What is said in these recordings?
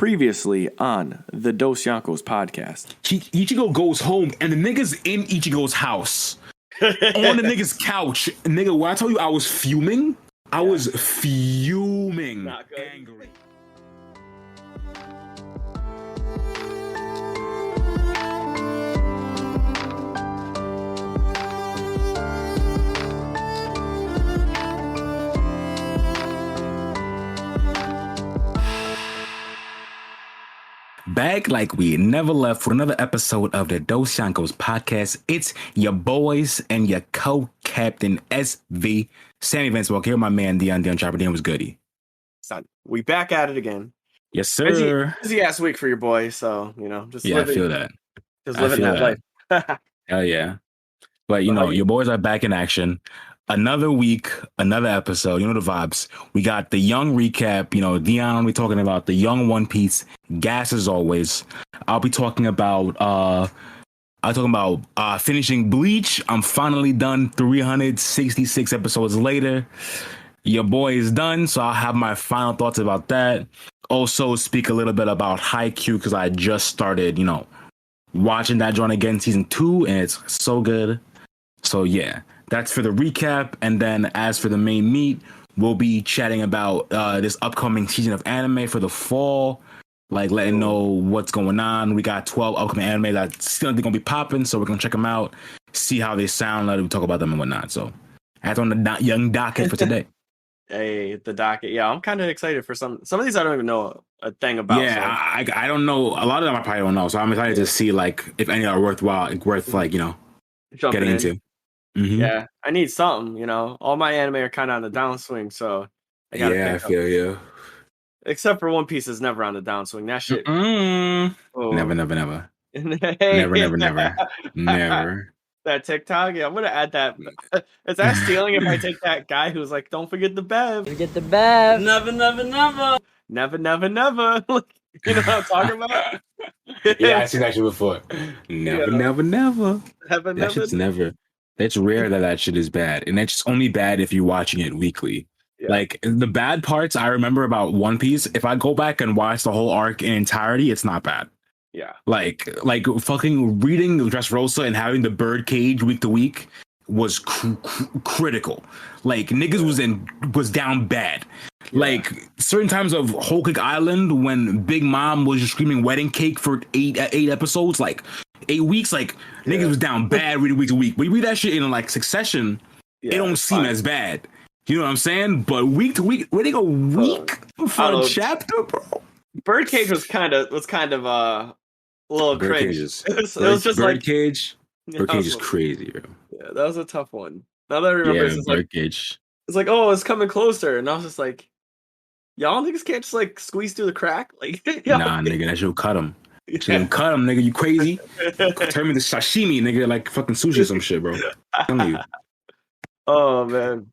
Previously on the Dosyonkos podcast. Ichigo goes home and the nigga's in Ichigo's house. On the nigga's couch. Nigga, when I tell you I was fuming, I was fuming. Not good. Angry. Back like we never left for another episode of the Dosyonkos podcast. It's your boys and your co-captain SV Sammy Vince Walker. Here, my man Untitled Chapter. Was goody. Son, we back at it again. Yes, sir. Busy ass week for your boy, so just I feel that. Just living that life. Hell yeah. But your boys are back in action. Another week, another episode. You know the vibes. We got the Young recap. Dion, we're talking about the Young One Piece. Gas as always. I'll be talking about finishing Bleach. I'm finally done 366 episodes later. Your boy is done, so I'll have my final thoughts about that. Also speak a little bit about Haikyuu because I just started, watching that joint again, season 2, and it's so good. So yeah. That's for the recap, and then as for the main meat, we'll be chatting about this upcoming season of anime for the fall, letting know what's going on. We got 12 upcoming anime that's still going to be popping, so we're going to check them out, see how they sound, let them talk about them and whatnot. So that's on the young docket for today. Hey, the docket. Yeah, I'm kind of excited for some of these I don't even know a thing about. Yeah, so. I don't know. A lot of them I probably don't know, so I'm excited to see if any are worth getting into. Mm-hmm. Yeah, I need something, All my anime are kind of on the downswing, so I gotta I feel you. Except for One Piece is never on the downswing. That shit. Never. Never. That TikTok, yeah, I'm gonna add that. Is that stealing if I take that guy who's like, don't forget the bev. Forget the bev. Never. You know what I'm talking about? Yeah, I've seen that shit before. Never. That shit's never. It's rare that shit is bad, and it's only bad if you're watching it weekly. Yeah. The bad parts I remember about One Piece, if I go back and watch the whole arc in entirety, it's not bad. Yeah. Like fucking reading Dressrosa and having the bird cage week to week was critical. Niggas was down bad. Yeah. Certain times of Whole Cake Island when Big Mom was just screaming wedding cake for eight episodes, 8 weeks, niggas was down bad reading week to week. When you read that shit in succession, it don't seem as bad. You know what I'm saying? But week to week, reading a week for a chapter, bro. Birdcage was kind of a little cringe. It was just Birdcage. Birdcage is crazy, bro. Yeah, that was a tough one. Now that I remember, it's Birdcage. It's it's coming closer, and I was just like, y'all niggas can't just squeeze through the crack, nah, nigga, that shit will cut him. Yeah. Cut him, nigga. You crazy? Turn me to sashimi, nigga, like fucking sushi or some shit, bro. I'm telling you. Oh man.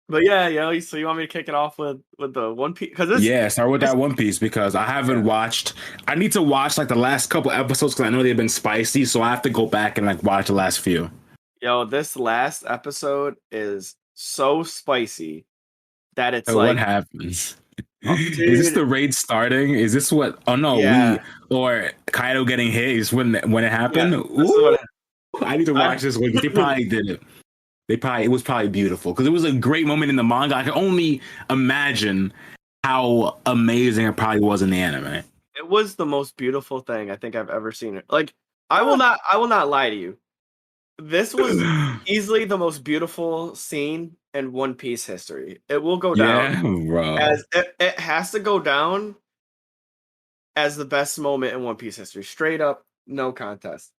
But yeah, so you want me to kick it off with the One Piece? Start with that One Piece because I haven't watched. I need to watch the last couple episodes because I know they've been spicy, so I have to go back and watch the last few. Yo, this last episode is so spicy that it's what happens? Is this the raid starting? Is this what? Oh no, or Kaido getting hit is when it happened. Yeah, I need to watch this one. They probably did it. It was probably beautiful because it was a great moment in the manga. I can only imagine how amazing it probably was in the anime. It was the most beautiful thing I think I've ever seen. I will not lie to you. This was easily the most beautiful scene in One Piece history. It will go down, bro. As it has to go down as the best moment in One Piece history. Straight up, no contest.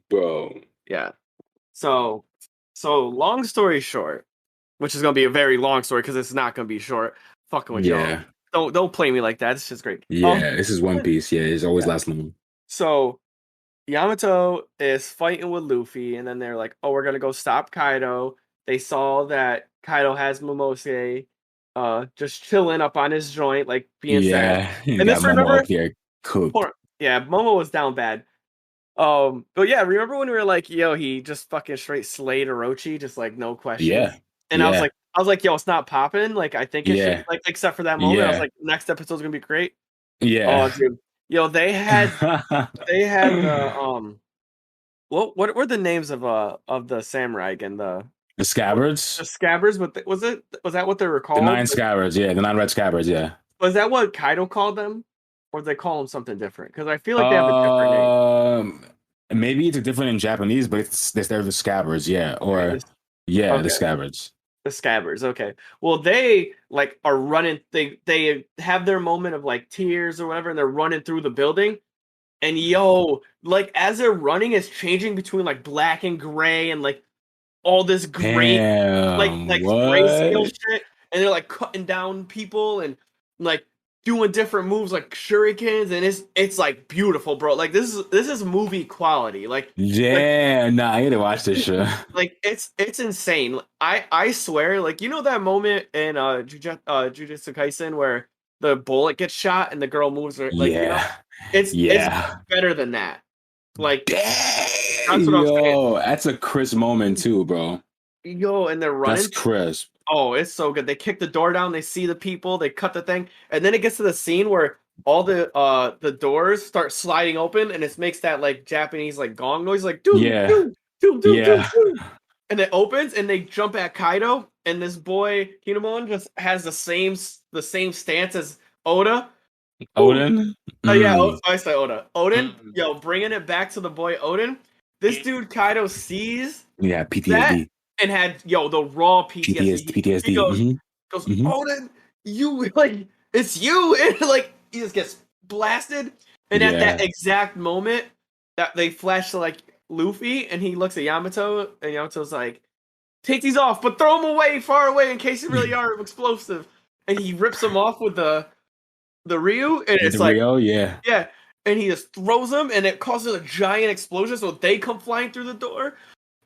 Bro. Yeah. So long story short, which is gonna be a very long story because it's not gonna be short. Fucking with y'all. Don't play me like that. It's just great. Yeah, this is One Piece. Yeah, it's always last long. So Yamato is fighting with Luffy, and then they're like, "Oh, we're gonna go stop Kaido." They saw that Kaido has Momose, just chilling up on his joint, being sad. And this remember, Momo was down bad. But yeah, remember when we were like, "Yo, he just fucking straight slayed Orochi, just no question." Yeah. And I was like, I was like, yo, it's not popping. Like, I think it should, Yeah. like, except for that moment. I was Yeah. like, next episode's gonna be great. Yeah. Oh, dude, yo, they had the what were the names of the samurai again? The The scabbards? scabbards. Was that what they were The called? 9 scabbards, yeah, the 9 red scabbards, yeah. Was that what Kaido called them, or did they call them something different? Because I feel like they have a different name. Um, maybe it's different in Japanese, but they're the scabbards, yeah, Okay, or yeah, the okay, scabbards. the scabbards. Okay, well they like are running. They have their moment of like tears or whatever, and they're running through the building. And yo, like as they're running, it's changing between like black and gray and like all this great Damn, like grayscale what? shit, and they're like cutting down people and like doing different moves like shurikens, and it's like beautiful, bro. Like this is movie quality. Like Yeah, nah, I need to watch this shit. like it's insane. I swear, like you know that moment in Jujutsu Kaisen where the bullet gets shot and the girl moves her, like you know Yeah, it's yeah. better than that. Like Dang, that's what I'm saying. yo, that's a crisp moment too, bro. Yo, and they're That's running. crisp. Oh, it's so good. They kick the door down, they see the people, they cut the thing, and then it gets to the scene where all the doors start sliding open and it makes that like Japanese like gong noise like doom Yeah, doom doom doom doom yeah. doom. And it opens and they jump at Kaido and this boy Kinemon just has the same stance as Oda. Ooh. Odin? Oh yeah, Mm, I say Oda. Odin, mm. yo, bringing it back to the boy Odin. This dude Kaido sees Yeah, that PTSD. and had the raw PTSD. PTSD, He PTSD. goes, Hmm. Odin, you like it's you, and like he just gets blasted. And at that Yeah. exact moment, that they flash to like Luffy, and he looks at Yamato, and Yamato's like, "Take these off, but throw them away, far away, in case they really are explosive." And he rips them off with the Ryu, and With it's the like, Rio, yeah. yeah, and he just throws them, and it causes a giant explosion, so they come flying through the door.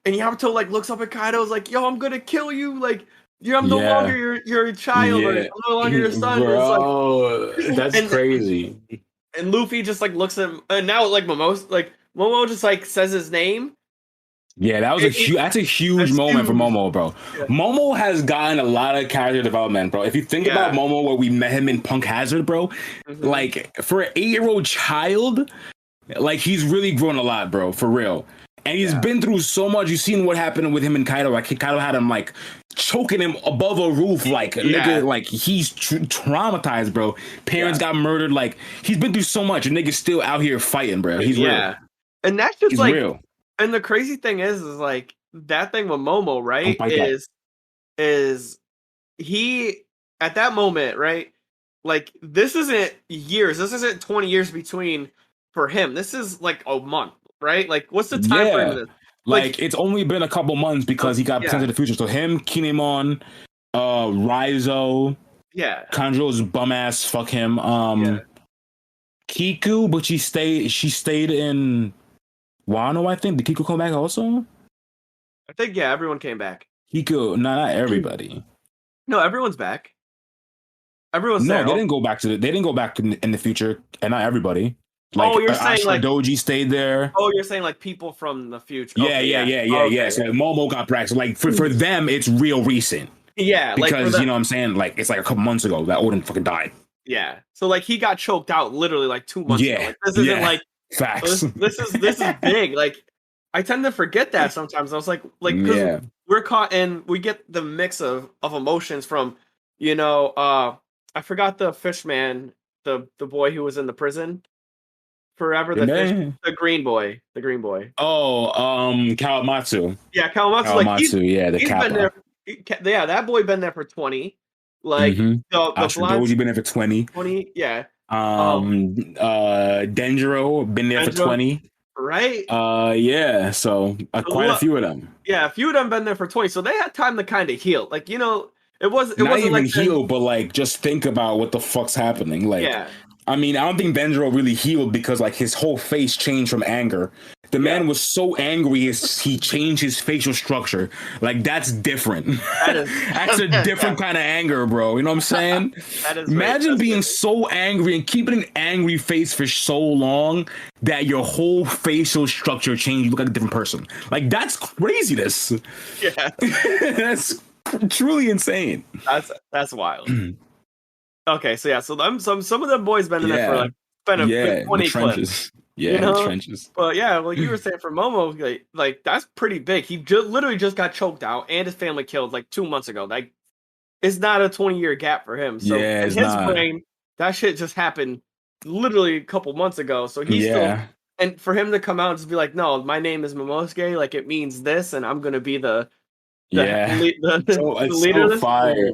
And Yamato like looks up at Kaido's like, "Yo, I'm gonna kill you! Like, I'm no longer Yeah. your child, or I'm Yeah. no longer your son." It's like, Bro, that's and crazy. Luffy just like looks at him, and now like Momo just like says his name. Yeah, that's a huge That's moment for huge. Momo, bro. Yeah, Momo has gotten a lot of character development, bro. If you think about yeah. Momo where we met him in Punk Hazard, bro, Hmm. like for an 8-year-old child, like he's really grown a lot, bro, for real. And he's Yeah, been through so much. You seen what happened with him and Kaido. Like Kaido had him like choking him above a roof, like yeah, nigga, like he's traumatized, bro. Parents yeah, got murdered. Like he's been through so much. And nigga's still out here fighting, bro. He's real. yeah. And that's just He's like, real. and the crazy thing is like that thing with Momo, Don't right? fight that. Is he at that moment, right? Like this isn't years. This isn't 20 years between for him. This is like a month, right? Like what's the time frame of Yeah. this? Like Like it's only been a couple months because he got yeah, presented the future. So him, Kinemon, Raizo, yeah, Kanjo's bum ass, fuck him. yeah. Kiku, but she stayed in Wano, I think. Did Kiku come back also? I think yeah, everyone came back. Kiku, no, not everybody. No, everyone's back. Everyone's No, there. they didn't go back they didn't go back in the future, and not everybody. Like Oh, you're saying Ashura like Doji stayed there. you're saying like people from the future. Yeah, Okay, yeah, yeah. yeah, yeah, yeah. Okay, So like, Momo got back. So like for them, it's real recent yeah, like for because the you know what I'm saying. Like it's like a couple months ago that Odin fucking died. yeah. So like he got choked out literally like 2 months ago. Yeah, Like this isn't yeah. like Facts. this is big. Like I tend to forget that sometimes. I was like because Yeah. we're caught in we get the mix of emotions from I forgot the fish man, the boy who was in the prison forever, Your the fish, name? the green boy. Oh, Kawamatsu. Yeah, Kawamatsu, like Kawamatsu, yeah, the he's been there. Kappa. Yeah, that boy been there for 20. Like Mm-hmm. the Ashura blonde Doji been there for 20. 20. Yeah. Um, Denjiro been there for Andro, 20. right? Yeah, so quite a Look, few of them. yeah, a few of them been there for 20, so they had time to kind of heal. Like it Not wasn't even like healed, but like just think about what the fuck's happening. Like, yeah, I mean, I don't think Denjiro really healed because like his whole face changed from anger. The yeah. man was so angry, he changed his facial structure. Like that's different. That is That's a different kind of anger, bro. You know what I'm saying? that is very Imagine that's being very, so angry and keeping an angry face for so long that your whole facial structure changed. You look like a different person. Like that's craziness. yeah. That's Truly insane. That's wild. Okay, so yeah, so some of them boys been in there for like been a good 20 clips. Yeah, in the trenches. But yeah, like you were saying for Momo, like that's pretty big. He literally just got choked out and his family killed like 2 months ago. Like it's not a 20-year gap for him. So in his brain, that shit just happened literally a couple months ago. So he's still, and for him to come out and just be like, no, my name is Momosuke, like it means this, and I'm gonna be the leader of this fire.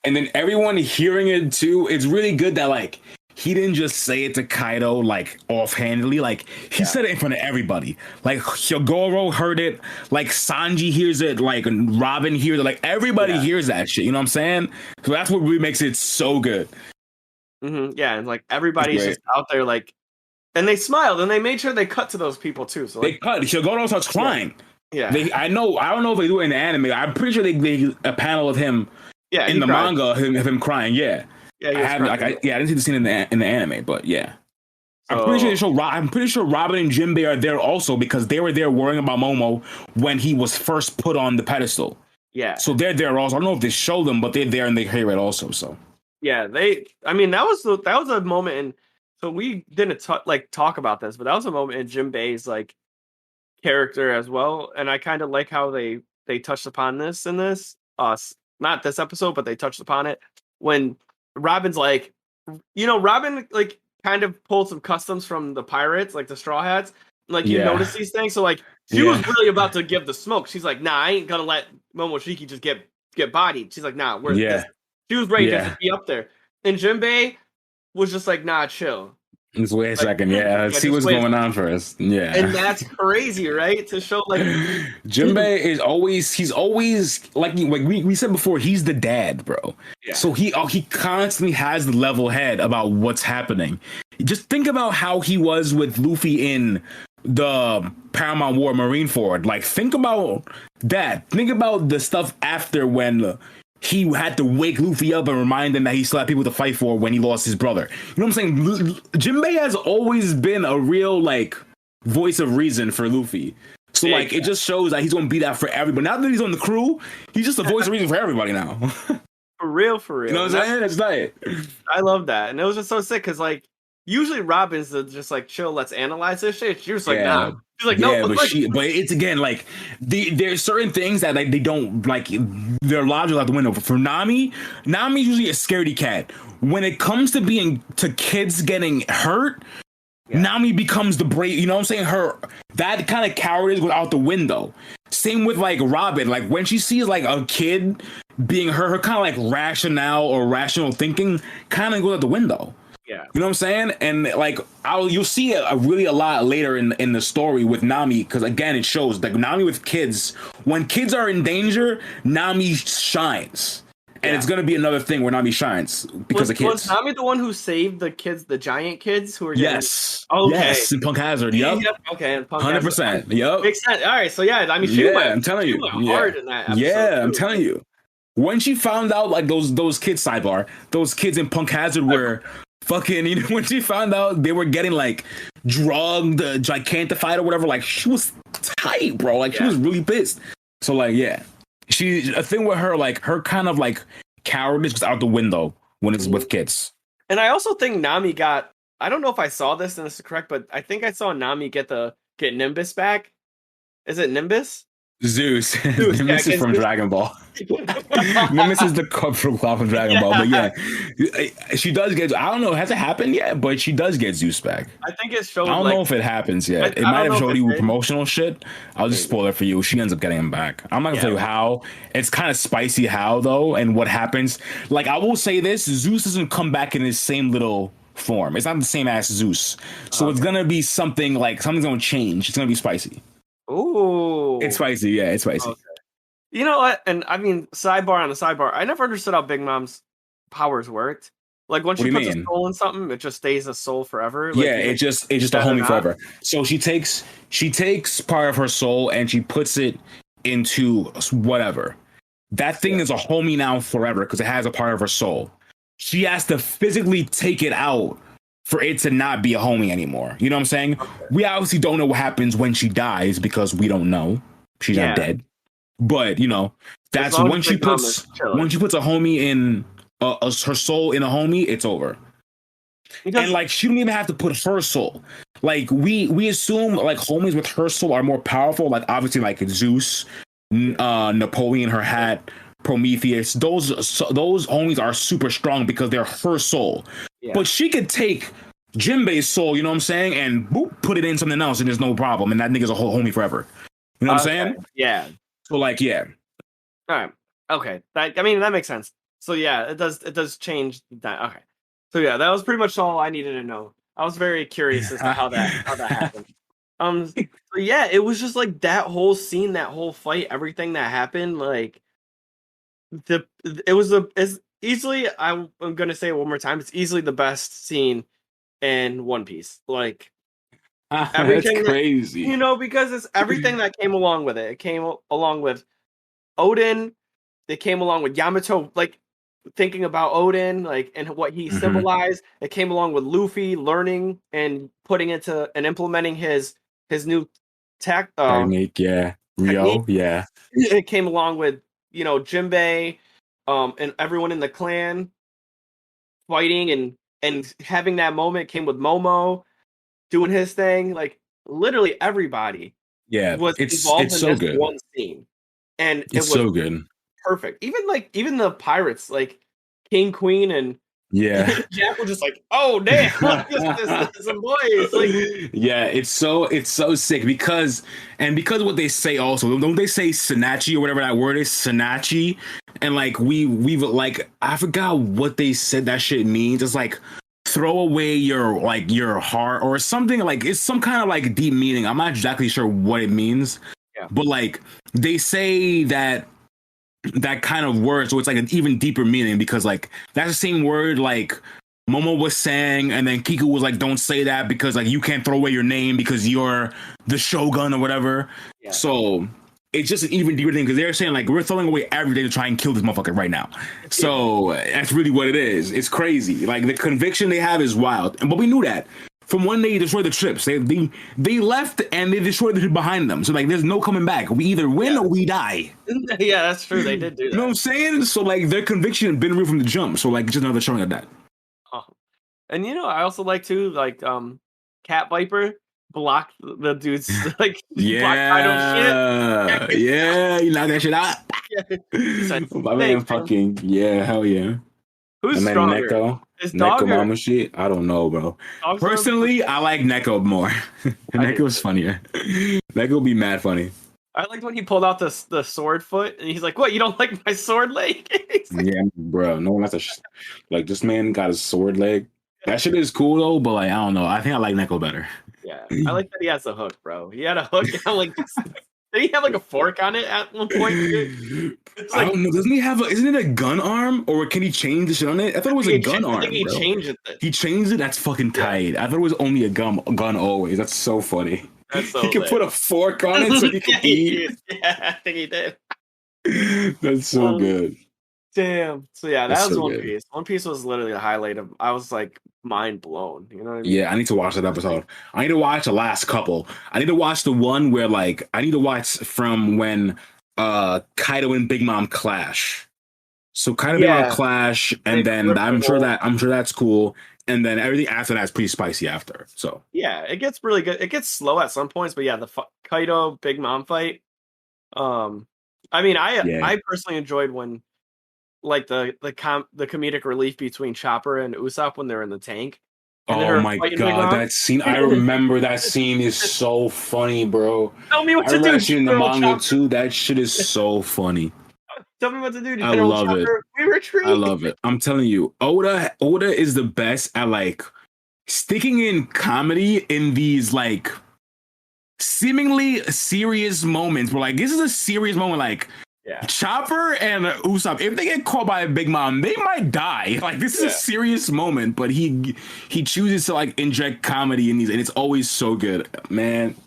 And then everyone hearing it too, it's really good that like he didn't just say it to Kaido like offhandedly, like he said it in front of everybody. Like Hyogoro heard it, like Sanji hears it, like Robin hears it, like everybody hears that shit. You know what I'm saying? So that's what really makes it so good. Mm-hmm. Yeah, and like everybody's just out there, like, and they smiled and they made sure they cut to those people too. So like, they cut. Hyogoro starts crying. Yeah, I don't know if they do it in the anime. I'm pretty sure they a panel of him. Yeah, in the manga, of him crying. Yeah, I didn't see the scene in the anime, but yeah. So, I'm pretty sure they show. I'm pretty sure Robin and Jinbei are there also because they were there worrying about Momo when he was first put on the pedestal. Yeah. So they're there also. I don't know if they show them, but they're there and they hear it also. So. Yeah, I mean, that was a moment, and so we didn't talk about this, but that was a moment in Jinbei's like character as well, and I kind of like how they touched upon this in this not this episode, but they touched upon it when Robin's like, Robin like kind of pulled some customs from the pirates, like the Straw Hats. Like you notice these things, so like she was really about to give the smoke. She's like, nah, I ain't gonna let Momoshiki just get bodied. She's like, nah, she was ready to be up there, and Jinbei was just like, nah, chill. Just wait a second, see what's going on first. Yeah. And that's crazy, right? To show like Jinbei he's always like we said before, he's the dad, bro. Yeah. So he constantly has the level head about what's happening. Just think about how he was with Luffy in the Paramount War Marineford. Like think about that. Think about the stuff after when he had to wake Luffy up and remind him that he still had people to fight for when he lost his brother. You know what I'm saying? Jinbei has always been a real, like, voice of reason for Luffy. So, like, it just shows that he's going to be that for everybody. Now that he's on the crew, he's just a voice of reason for everybody now. For real. You know what I'm saying? That's like... I love that. And it was just so sick, because, like, usually Robin's just like, chill, let's analyze this shit. She was like, nah. She's like, no, but it's again like there's certain things that like they don't like their logic out the window. For Nami's usually a scaredy cat. When it comes to kids getting hurt, Nami becomes the brave. You know what I'm saying? That kind of cowardice goes out the window. Same with like Robin. Like when she sees like a kid being hurt, her kind of like rational thinking kind of goes out the window. Yeah, you know what I'm saying? And like you'll see it a lot later in the story with Nami, because again it shows like Nami with kids. When kids are in danger, Nami shines, and it's gonna be another thing where Nami shines because of kids. Was Nami the one who saved the kids, the giant kids who were getting... Yes, in Punk Hazard. Yep. Okay, in Punk 100%. Yep. Makes sense. All right, so I mean, she went. I'm telling you, hard in that episode. Yeah, I'm telling you. When she found out like those kids those kids in Punk Hazard were. Fucking, when she found out they were getting like drugged, gigantified or whatever, like she was tight, bro. Like she was really pissed. So like, she a thing with her, like her kind of like cowardice was out the window when it's with kids. And I also think Nami got. I don't know if I saw this and this is correct, but I think I saw Nami get Nimbus back. Is it Nimbus? Zeus. Nimbus is from Dragon Ball. Nimbus is the corporal claw from Dragon Ball. But she does get... I don't know, has it happened yet? But she does get Zeus back. I think it showed... I don't know if it happens yet. It might have showed you promotional shit. I'll just spoil it for you. She ends up getting him back. I'm not going to tell you how. It's kind of spicy how, though, and what happens. Like, I will say this. Zeus doesn't come back in his same little form. It's not the same as Zeus. So it's going to be something like... Something's going to change. It's going to be spicy. Ooh. It's spicy. Yeah, it's spicy. Okay. You know what? And I mean, sidebar on the sidebar. I never understood how Big Mom's powers worked. Like when she puts a soul in something, it just stays a soul forever. Like, it's just a homie forever. So she takes part of her soul and she puts it into whatever. That thing is a homie now forever because it has a part of her soul. She has to physically take it out for it to not be a homie anymore. You know what I'm saying? Okay. We obviously don't know what happens when she dies because we don't know. She's not dead. But, That's long as Big Mom is chilling. when she puts a homie in her soul in a homie, it's over. Because, and like she don't even have to put her soul. Like we assume like homies with her soul are more powerful. Like obviously like Zeus, Napoleon, her hat, Prometheus. Those homies are super strong because they're her soul. yeah. But she could take Jinbei's soul, you know what I'm saying, and boop, put it in something else, and there's no problem. And that nigga's a whole homie forever. You know what I'm saying? Yeah. So like, yeah. All right. Okay. That makes sense. So yeah, it does change that. Okay. So yeah, that was pretty much all I needed to know. I was very curious as to how that happened. So yeah, it was just like that whole scene, that whole fight, everything that happened, like it's easily, I'm gonna say it one more time, it's easily the best scene in One Piece. Like everything That's crazy. because it's everything that came along with it. It came along with Odin. It came along with Yamato, like thinking about Odin, like and what he symbolized. It came along with Luffy learning and putting into and implementing his new Technique, yeah. Rio, yeah. It came along with Jinbei, and everyone in the clan fighting and having that moment. Came with Momo doing his thing. Like literally everybody, yeah, was it's involved in so this good. one scene, and it's so good. Perfect. Even the pirates, like King, Queen, and Jack were just like, oh damn, this some boys. Like, yeah, it's so sick because of what they say also. Don't they say Sinachi or whatever that word is, Sinachi? And like we've like I forgot what they said that shit means. It's like throw away your heart or something, like it's some kind of like deep meaning. I'm not exactly sure what it means. Yeah. But like they say that kind of word, so it's like an even deeper meaning because like that's the same word like Momo was saying, and then Kiku was like, don't say that because like you can't throw away your name because you're the shogun or whatever. Yeah. So it's just an even deeper thing because they're saying like we're throwing away every day to try and kill this motherfucker right now. So that's really what it is. It's crazy. Like the conviction they have is wild, but we knew that from when they destroyed the ships. They left and they destroyed the ship behind them. So like there's no coming back. We either win or we die. Yeah, that's true. They did do that. You know what I'm saying? So like their conviction had been real from the jump. So like just another showing of that. And I also like too, like Cat Viper blocked the dude's like yeah, yeah, you knock that shit out. My man, fucking hell yeah. Who's stronger? Neko? Is Neko Mama shit? I don't know, bro. Personally, I like Neko more. Neko's funnier. Neko will be mad funny. I liked when he pulled out the sword foot, and he's like, "What? You don't like my sword leg?" Like, yeah, bro. No one has like this man got a sword leg. That shit is cool though, but like I don't know. I think I like Neko better. Yeah, I like that he has a hook, bro. He had a hook. I'm like, did he have like a fork on it at one point? Like, I don't know. Doesn't he have? Isn't it a gun arm, or can he change the shit on it? I thought it was a gun arm. I think he changed it. He changed it. That's fucking tight. I thought it was only a gun always. That's so funny. That's so he could put a fork on it so he could eat. Yeah, I think he did. That's so good. Damn. So yeah, that was One Piece. One Piece was literally a highlight of. I was like mind blown. You know what I mean? Yeah, I need to watch that episode. I need to watch the last couple. I need to watch the one where like I need to watch from when Kaido and Big Mom clash. So Kaido and Big Mom clash, and then I'm sure that's cool. And then everything after that is pretty spicy after. So yeah, it gets really good. It gets slow at some points, but yeah, the Kaido Big Mom fight. I mean, I personally enjoyed when like the comedic relief between Chopper and Usopp when they're in the tank. Oh my god, that scene! I remember that scene is so funny, bro. Tell me what to do. Actually, in the manga too, that shit is so funny. Tell me what to do. I love it. We retreat. I love it. I'm telling you, Oda is the best at like sticking in comedy in these like seemingly serious moments. Where like this is a serious moment, like. Yeah. Chopper and Usopp, if they get caught by a Big Mom, they might die. Like this is a serious moment, but he chooses to like inject comedy in these, and it's always so good, man.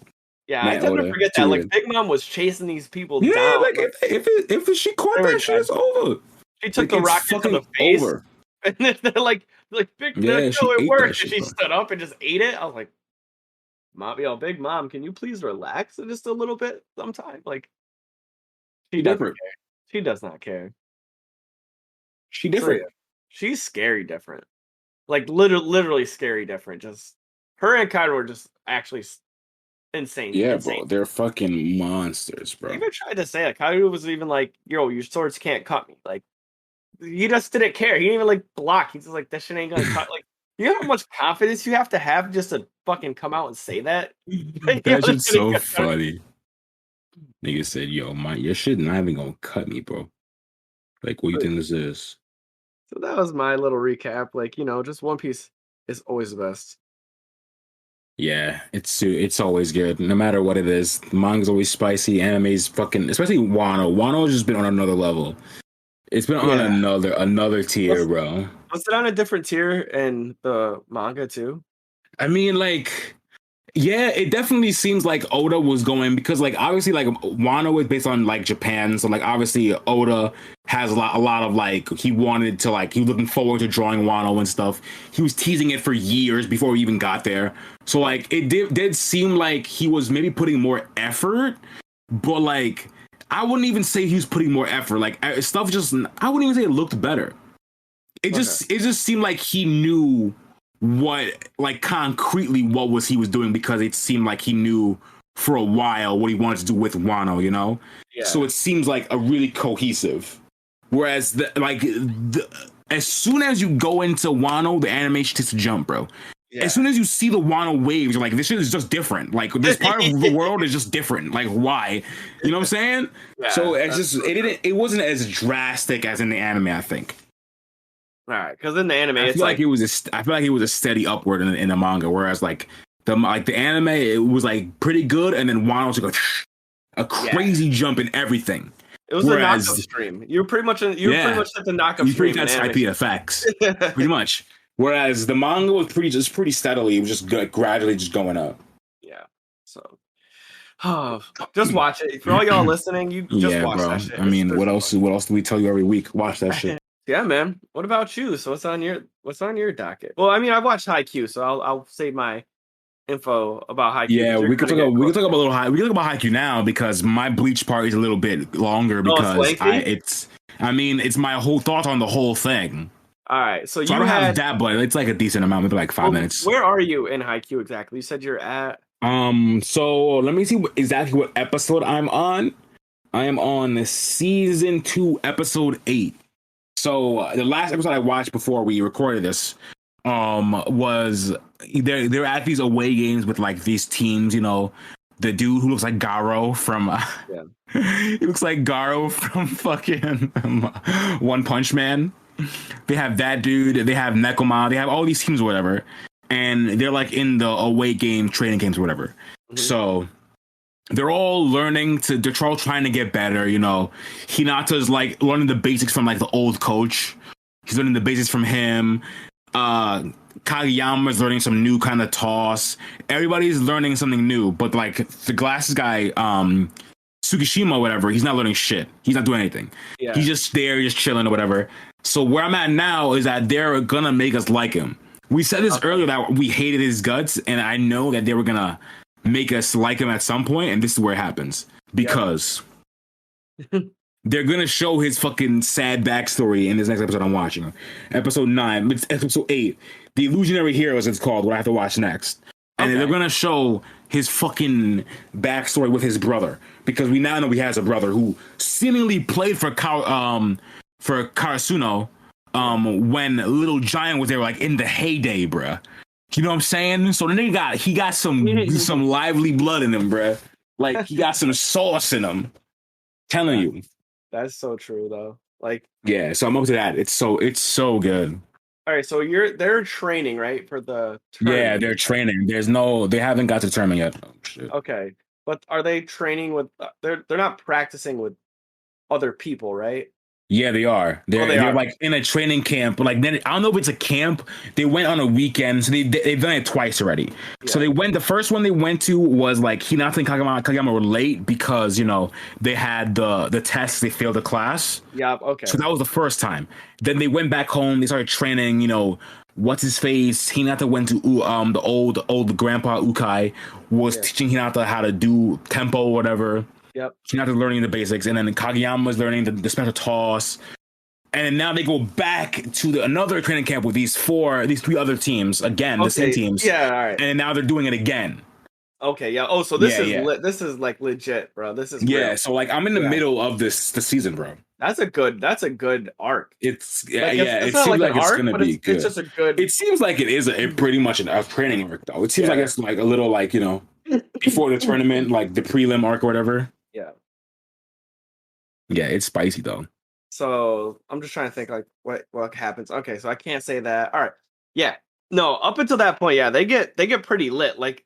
Yeah, man, I tend to forget that. Like Big Mom was chasing these people down. Yeah, like if she caught that shit, it's over. She took the rocket to the face, over. And then they're like Big Mom, it worked. And she stood up and just ate it. I was like, Big Mom, can you please relax just a little bit sometime? Like. She different. She does not care. She For different. real. She's scary different. Like literally scary different. Just her and Kaido are just actually insane, Yeah, insane. bro. They're fucking monsters, He bro. even tried to say it. Kaido was even like, "Yo, your swords can't cut me." Like he just didn't care. He didn't even like block. He's just like, "That shit ain't gonna cut." Like you know how much confidence you have to have just to fucking come out and say that. Like, yo, That this shit's shit ain't so gonna cut me. funny. Nigga said, "Yo, your shit not even gonna cut me, bro. Like, what you think this is?" So that was my little recap. Like, just One Piece is always the best. Yeah, it's always good, no matter what it is. The manga's always spicy. Anime's fucking, especially Wano. Wano's just been on another level. It's been on Yeah. another tier, bro. Was it on a different tier in the manga too? I mean, like, yeah, it definitely seems like Oda was going because, like, obviously, like Wano is based on like Japan, so like obviously Oda has a lot of like he wanted to like he was looking forward to drawing Wano and stuff. He was teasing it for years before we even got there, so like it did seem like he was maybe putting more effort, but like I wouldn't even say he was putting more effort. Like stuff just I wouldn't even say it looked better. It just seemed like he knew what like concretely what was he was doing because it seemed like he knew for a while what he wanted to do with Wano, you know? Yeah. So it seems like a really cohesive. Whereas as soon as you go into Wano, the animation takes a jump, bro. Yeah. As soon as you see the Wano waves, you're like, this shit is just different. Like this part of the world is just different. Like why? You know what I'm saying? Yeah, so it's just it wasn't as drastic as in the anime, I think. All right, because in the anime, I it's feel like I feel like it was a steady upward in the manga, whereas like the anime, it was like pretty good, and then Wano took a crazy jump in everything. It was a knockout stream. You were pretty much at the knockout stream. That's IP facts, pretty much. Whereas the manga was pretty steadily. It was just gradually just going up. Yeah. So, just watch it for all y'all listening. You just watch bro. that shit. I mean, what else? What else do we tell you every week? Watch that shit. Yeah, man. What about you? So what's on your docket? Well, I mean, I've watched Haikyuu, so I'll save my info about Haikyuu. Yeah, we could talk about We could talk about Haikyuu now because my Bleach part is a little bit longer because it's my whole thought on the whole thing. All right, so I don't have that, but it's like a decent amount, maybe like 5 minutes. Where are you in Haikyuu exactly? You said you're at. So let me see exactly what episode I'm on. I am on season 2, episode 8. So the last episode I watched before we recorded this, was they're at these away games with like these teams. You know, the dude who looks like Garo from he looks like Garo from fucking One Punch Man. They have that dude. They have Nekoma. They have all these teams or whatever, and they're like in the away game training games or whatever. Mm-hmm. So they're all learning they're all trying to get better, you know. Hinata's like learning the basics from like the old coach. He's learning the basics from him. Kageyama's learning some new kind of toss. Everybody's learning something new, but like the glasses guy, Tsukishima or whatever, he's not learning shit. He's not doing anything. Yeah. He's just there, just chilling or whatever. So where I'm at now is that they're gonna make us like him. We said this earlier that we hated his guts, and I know that they were gonna make us like him at some point, and this is where it happens because they're gonna show his fucking sad backstory in this next episode I'm watching, episode 9. It's episode 8, The Illusionary Heroes. It's called. What I have to watch next, and they're gonna show his fucking backstory with his brother because we now know he has a brother who seemingly played for Karasuno when Little Giant was there, like in the heyday, bruh. You know what I'm saying? So the nigga he got some lively blood in him, bruh. Like he got some sauce in him. Telling you. That's so true though. Like yeah, so I'm up to that. It's so good. All right, so they're training, right, for the tournament. Yeah, they're training. They haven't got to the tournament yet. Oh, shit. Okay. But are they training with they're not practicing with other people, right? Yeah, they are. They're like in a training camp, but like I don't know if it's a camp. They went on a weekend, so they've done it twice already. Yeah. So the first one they went to was like Hinata and Kageyama were late because, you know, they had the tests, they failed the class. Yeah, okay. So that was the first time. Then they went back home, they started training, you know, what's his face? Hinata went to the old grandpa Ukai was teaching Hinata how to do tempo or whatever. Yep. Hinata's learning the basics, and then Kageyama's learning the special toss. And now they go back to another training camp with these three other teams again, the same teams. Yeah, all right. And now they're doing it again. Okay, yeah. Oh, so this is this is like legit, bro. This is real. So like I'm in the middle of the season, bro. That's a good arc. It's it seems like it's arc, gonna be good. It's just a good. It seems like it is pretty much a training arc though. It seems like it's like a little like before the tournament, like the prelim arc or whatever. Yeah. Yeah, it's spicy though. So I'm just trying to think like what happens. Okay, so I can't say that. All right. Yeah. No, up until that point, yeah, they get pretty lit. Like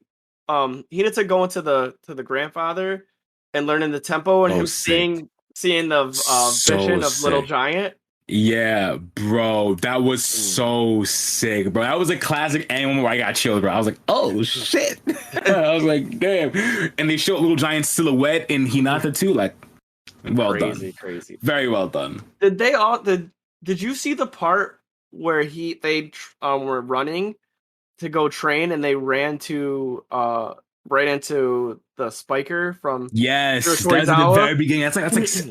Hinata going to the grandfather and learning the tempo and him seeing the vision of Little Giant. Yeah, bro, that was so sick, bro. That was a classic anime where I got chilled, bro. I was like, oh shit. I was like, damn. And they showed Little Giant's silhouette in Hinata too, like Crazy. Very well done. Did you see the part where they were running to go train and they ran to right into the spiker from that's at the very beginning. That's like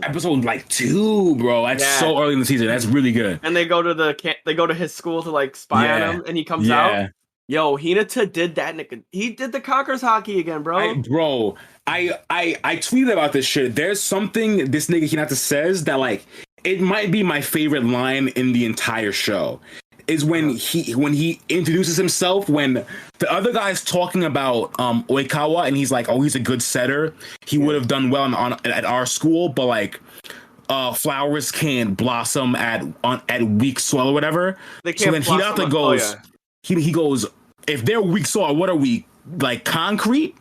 episode like 2, bro. That's so early in the season. That's really good. And they go to his school to like spy on him, and he comes out. Yo, Hinata did that. He did the Conquerors hockey again, bro. I tweeted about this shit. There's something this nigga Hinata says that like it might be my favorite line in the entire show. Is when he introduces himself, when the other guy's talking about Oikawa and he's like, oh, he's a good setter. He would have done well at our school, but like flowers can't blossom at weak soil or whatever. So then Hinata goes, he goes, if they're weak soil, what are we, like concrete?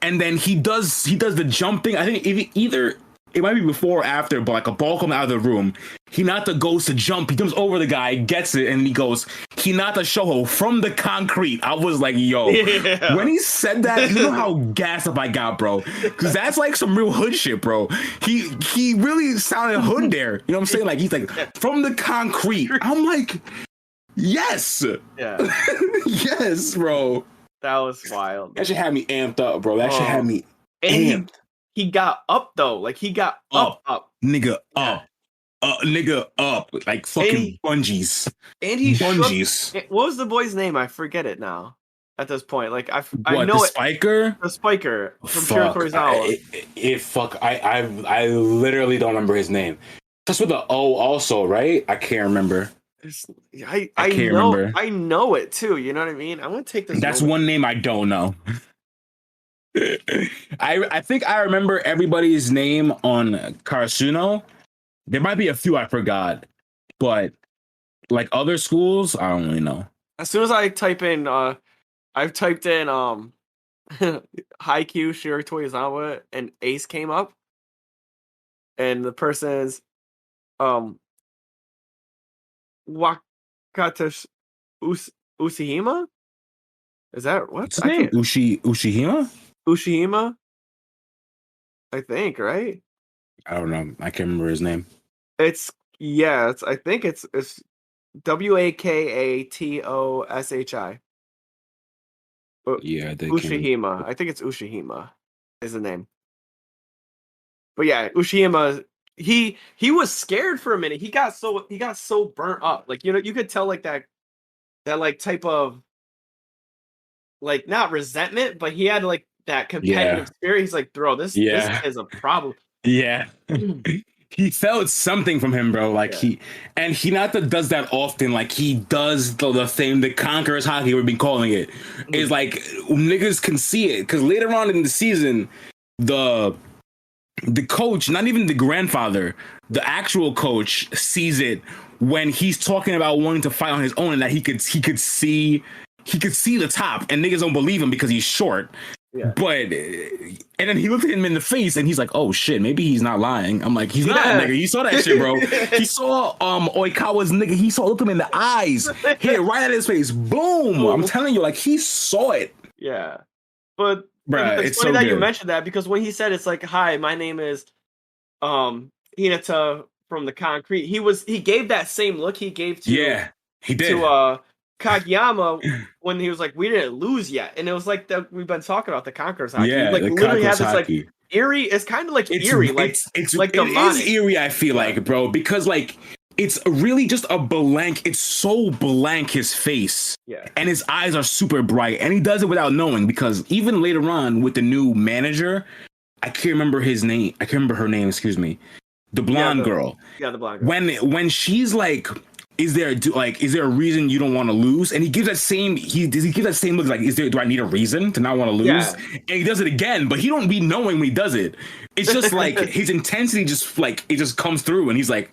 And then he does the jumping. I think either it might be before or after, but like a ball comes out of the room. Hinata goes to jump. He comes over the guy, gets it, and he goes, Hinata Shoho from the concrete. I was like, yo. Yeah. When he said that, you know how gassed up I got, bro. Because that's like some real hood shit, bro. He really sounded hood there. You know what I'm saying? Like, he's like, from the concrete. I'm like, yes. Yeah. Yes, bro. That was wild. That shit had me amped up, bro. That shit had me amped. He got up though, like he got up, nigga, nigga, up, like fucking bungees. And he bungees. What was the boy's name? I forget it now. At this point, like I know the Spiker, the Spiker from Shiro Torizawa. I literally don't remember his name. That's with the O also, right? I can't remember. I can't remember. I know it too. You know what I mean? I'm gonna take this. That's one name I don't know. I think I remember everybody's name on Karasuno. There might be a few I forgot, but like other schools, I don't really know. As soon as I type in, I've typed in Haikyuu Shiro Toizawa and Ace came up, and the person is Wakata Ushihima. Is that what's his name? Ushihima? Ushihima, I think, right? I don't know. I can't remember his name. I think it's Wakatoshi. Yeah, Ushihima. I think it's Ushihima is the name. But yeah, Ushihima. He was scared for a minute. He got so burnt up. Like you could tell like that like type of like not resentment, but he had like that competitive spirit. He's like, bro, this is a problem. Yeah. He felt something from him, bro. Like Hinata does that often. Like he does the thing, the Conquerors hockey we've been calling it. Is like niggas can see it. Cause later on in the season, the coach, not even the grandfather, the actual coach sees it when he's talking about wanting to fight on his own and that he could see the top, and niggas don't believe him because he's short. Yeah. But and then he looked at him in the face and he's like, oh shit, maybe he's not lying. I'm like, he's not, nigga. You saw that shit, bro. He saw Oikawa's nigga. He looked him in the eyes, hit it right at his face. Boom. I'm telling you, like he saw it. Yeah. But bruh, it's funny that you mentioned that, because when he said it's like, hi, my name is Hinata from the concrete, he gave that same look he gave to he did to Kageyama when he was like, we didn't lose yet. And it was like that we've been talking about the Conquerors hockey. Yeah, like the literally Conquerors had this hockey. like eerie. It's kind of like It's eerie, like it's like it is demonic. eerie. I feel like, bro, because like it's really just a blank. It's so blank, his face, Yeah. and his eyes are super bright, and he does it without knowing. Because even later on with the new manager, I can't remember his name. I can't remember her name. Excuse me, the blonde girl. Yeah, the blonde girl. When she's like, is there a reason you don't want to lose? And he gives that same look like, do I need a reason to not want to lose? Yeah. And he does it again, but he don't be knowing when he does it. It's just like his intensity just like it just comes through, and he's like,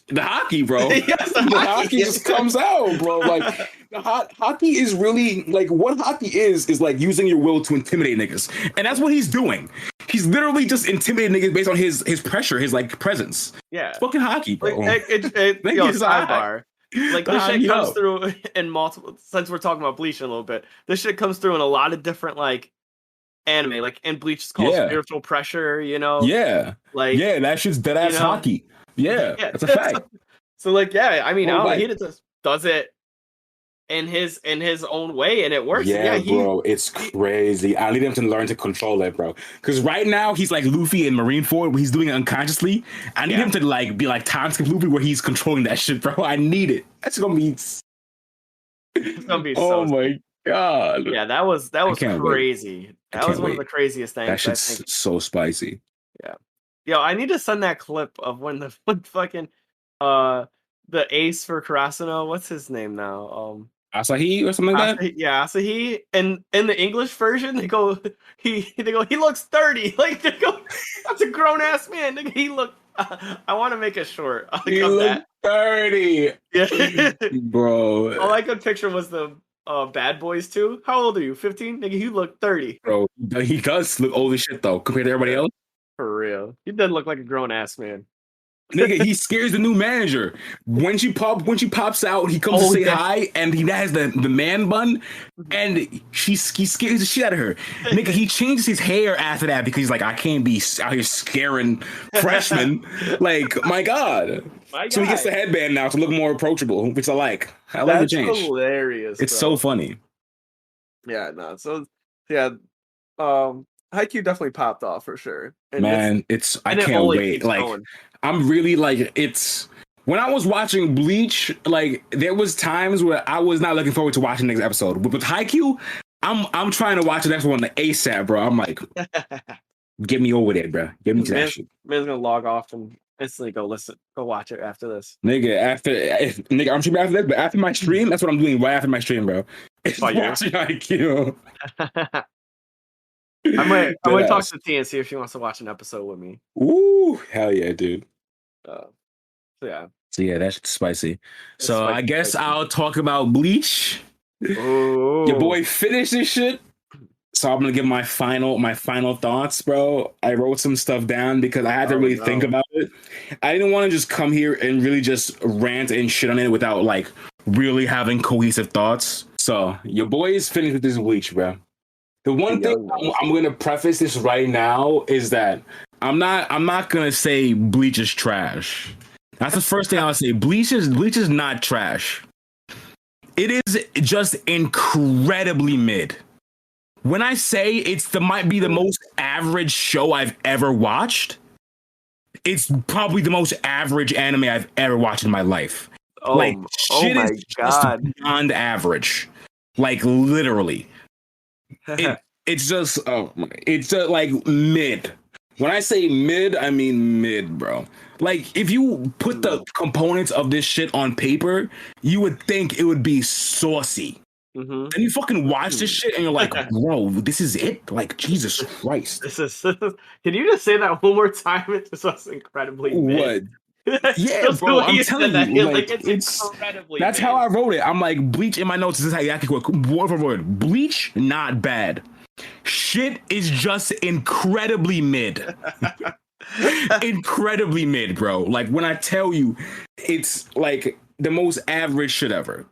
the hockey, bro. Yes, the hockey just comes out, bro. Like hockey is really like what hockey is like using your will to intimidate niggas, and that's what he's doing. He's literally just intimidating niggas based on his pressure, his like presence. Yeah, it's fucking hockey, bro. Like, sidebar. Like this shit comes through in multiple. Since we're talking about Bleach a little bit, this shit comes through in a lot of different like anime. Like in Bleach, it's called spiritual pressure. You know? Yeah. Like that shit's dead ass hockey. Yeah, that's a fact. So like, yeah, I mean, he just does it in his own way, and it works. Yeah, bro, it's crazy. I need him to learn to control it, bro. Because right now he's like Luffy in Marineford, where he's doing it unconsciously. I need him to like be like time skip Luffy, where he's controlling that shit, bro. I need it. That's gonna be. It's gonna be. Oh my god. Yeah, that was crazy. Wait. That was one of the craziest things. That shit's so spicy. Yeah. Yo, I need to send that clip of when fucking the ace for Karasuno, what's his name now? Asahi or something like that? Yeah, Asahi. And in the English version, they go, he looks 30. Like they go, that's a grown ass man. Nigga, he look I want to make a short. He looked 30. Yeah. Bro. All I could picture was the Bad Boys 2. How old are you? 15? Nigga, you look 30. Bro, he does look old as shit though, compared to everybody else. For real. He doesn't look like a grown ass man. Nigga, he scares the new manager. When she pops out, he comes to say hi, and he has the man bun, and he scares the shit out of her. Nigga, he changes his hair after that because he's like, I can't be out here scaring freshmen. Like, my God. So he gets the headband now to look more approachable, which I like. I like the change. Hilarious. It's so funny. Yeah, no. So yeah, Haikyuu definitely popped off for sure. And man, I can't wait. Like, going. I'm really like, it's when I was watching Bleach, like there was times where I was not looking forward to watching the next episode. But with Haikyuu, I'm trying to watch the next one ASAP, bro. I'm like, get me over there, bro. Get me to that shit. Man's gonna log off and instantly go watch it after this. Nigga, I'm streaming after this, but after my stream, that's what I'm doing right after my stream, bro. It's watching Haikyuu. I might talk to T and see if she wants to watch an episode with me. Ooh, hell yeah, dude. So yeah, that shit's spicy. So I guess I'll talk about Bleach. Ooh. Your boy finished this shit. So I'm gonna give my final thoughts, bro. I wrote some stuff down because I had to really think about it. I didn't want to just come here and really just rant and shit on it without like really having cohesive thoughts. So your boy is finished with this Bleach, bro. The one thing I'm going to preface this right now is that I'm not going to say Bleach is trash. That's the first thing I'll say. Bleach is not trash. It is just incredibly mid. When I say might be the most average show I've ever watched, it's probably the most average anime I've ever watched in my life. Shit is just beyond average. Like literally. It's just like mid. When I say mid, I mean mid, bro. Like if you put the components of this shit on paper, you would think it would be saucy. Mm-hmm. And you fucking watch this shit and you're like, bro, this is it? Like, Jesus Christ. Can you just say that one more time? It just was incredibly mid. What? Yeah, bro, I'm telling you, like, it's incredibly that's mid. How I wrote it. I'm like, Bleach in my notes. This is how you actually quote word for word. Bleach, not bad. Shit is just incredibly mid. Incredibly mid, bro. Like when I tell you, it's like the most average shit ever.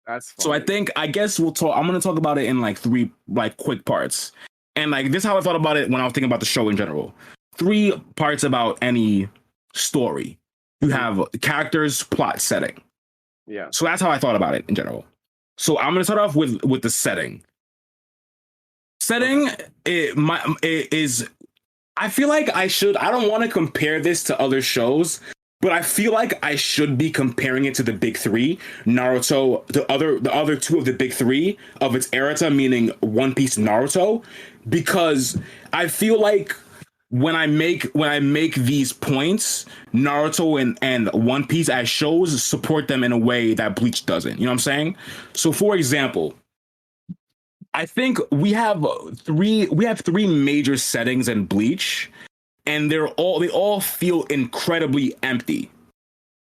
That's So funny. I guess we'll talk. I'm gonna talk about it in like 3 like quick parts. And like this is how I thought about it when I was thinking about the show in general. 3 parts about any story. You have characters, plot, setting. Yeah. So that's how I thought about it in general. So I'm gonna start off with the setting. Setting is I feel like I should. I don't want to compare this to other shows, but I feel like I should be comparing it to the big three: Naruto, the other two of the big three of its era, meaning One Piece, and Naruto, because I feel like when I make these points, Naruto and One Piece as shows support them in a way that Bleach doesn't. You know what I'm saying? So, for example, I think we have three major settings in Bleach, and they all feel incredibly empty.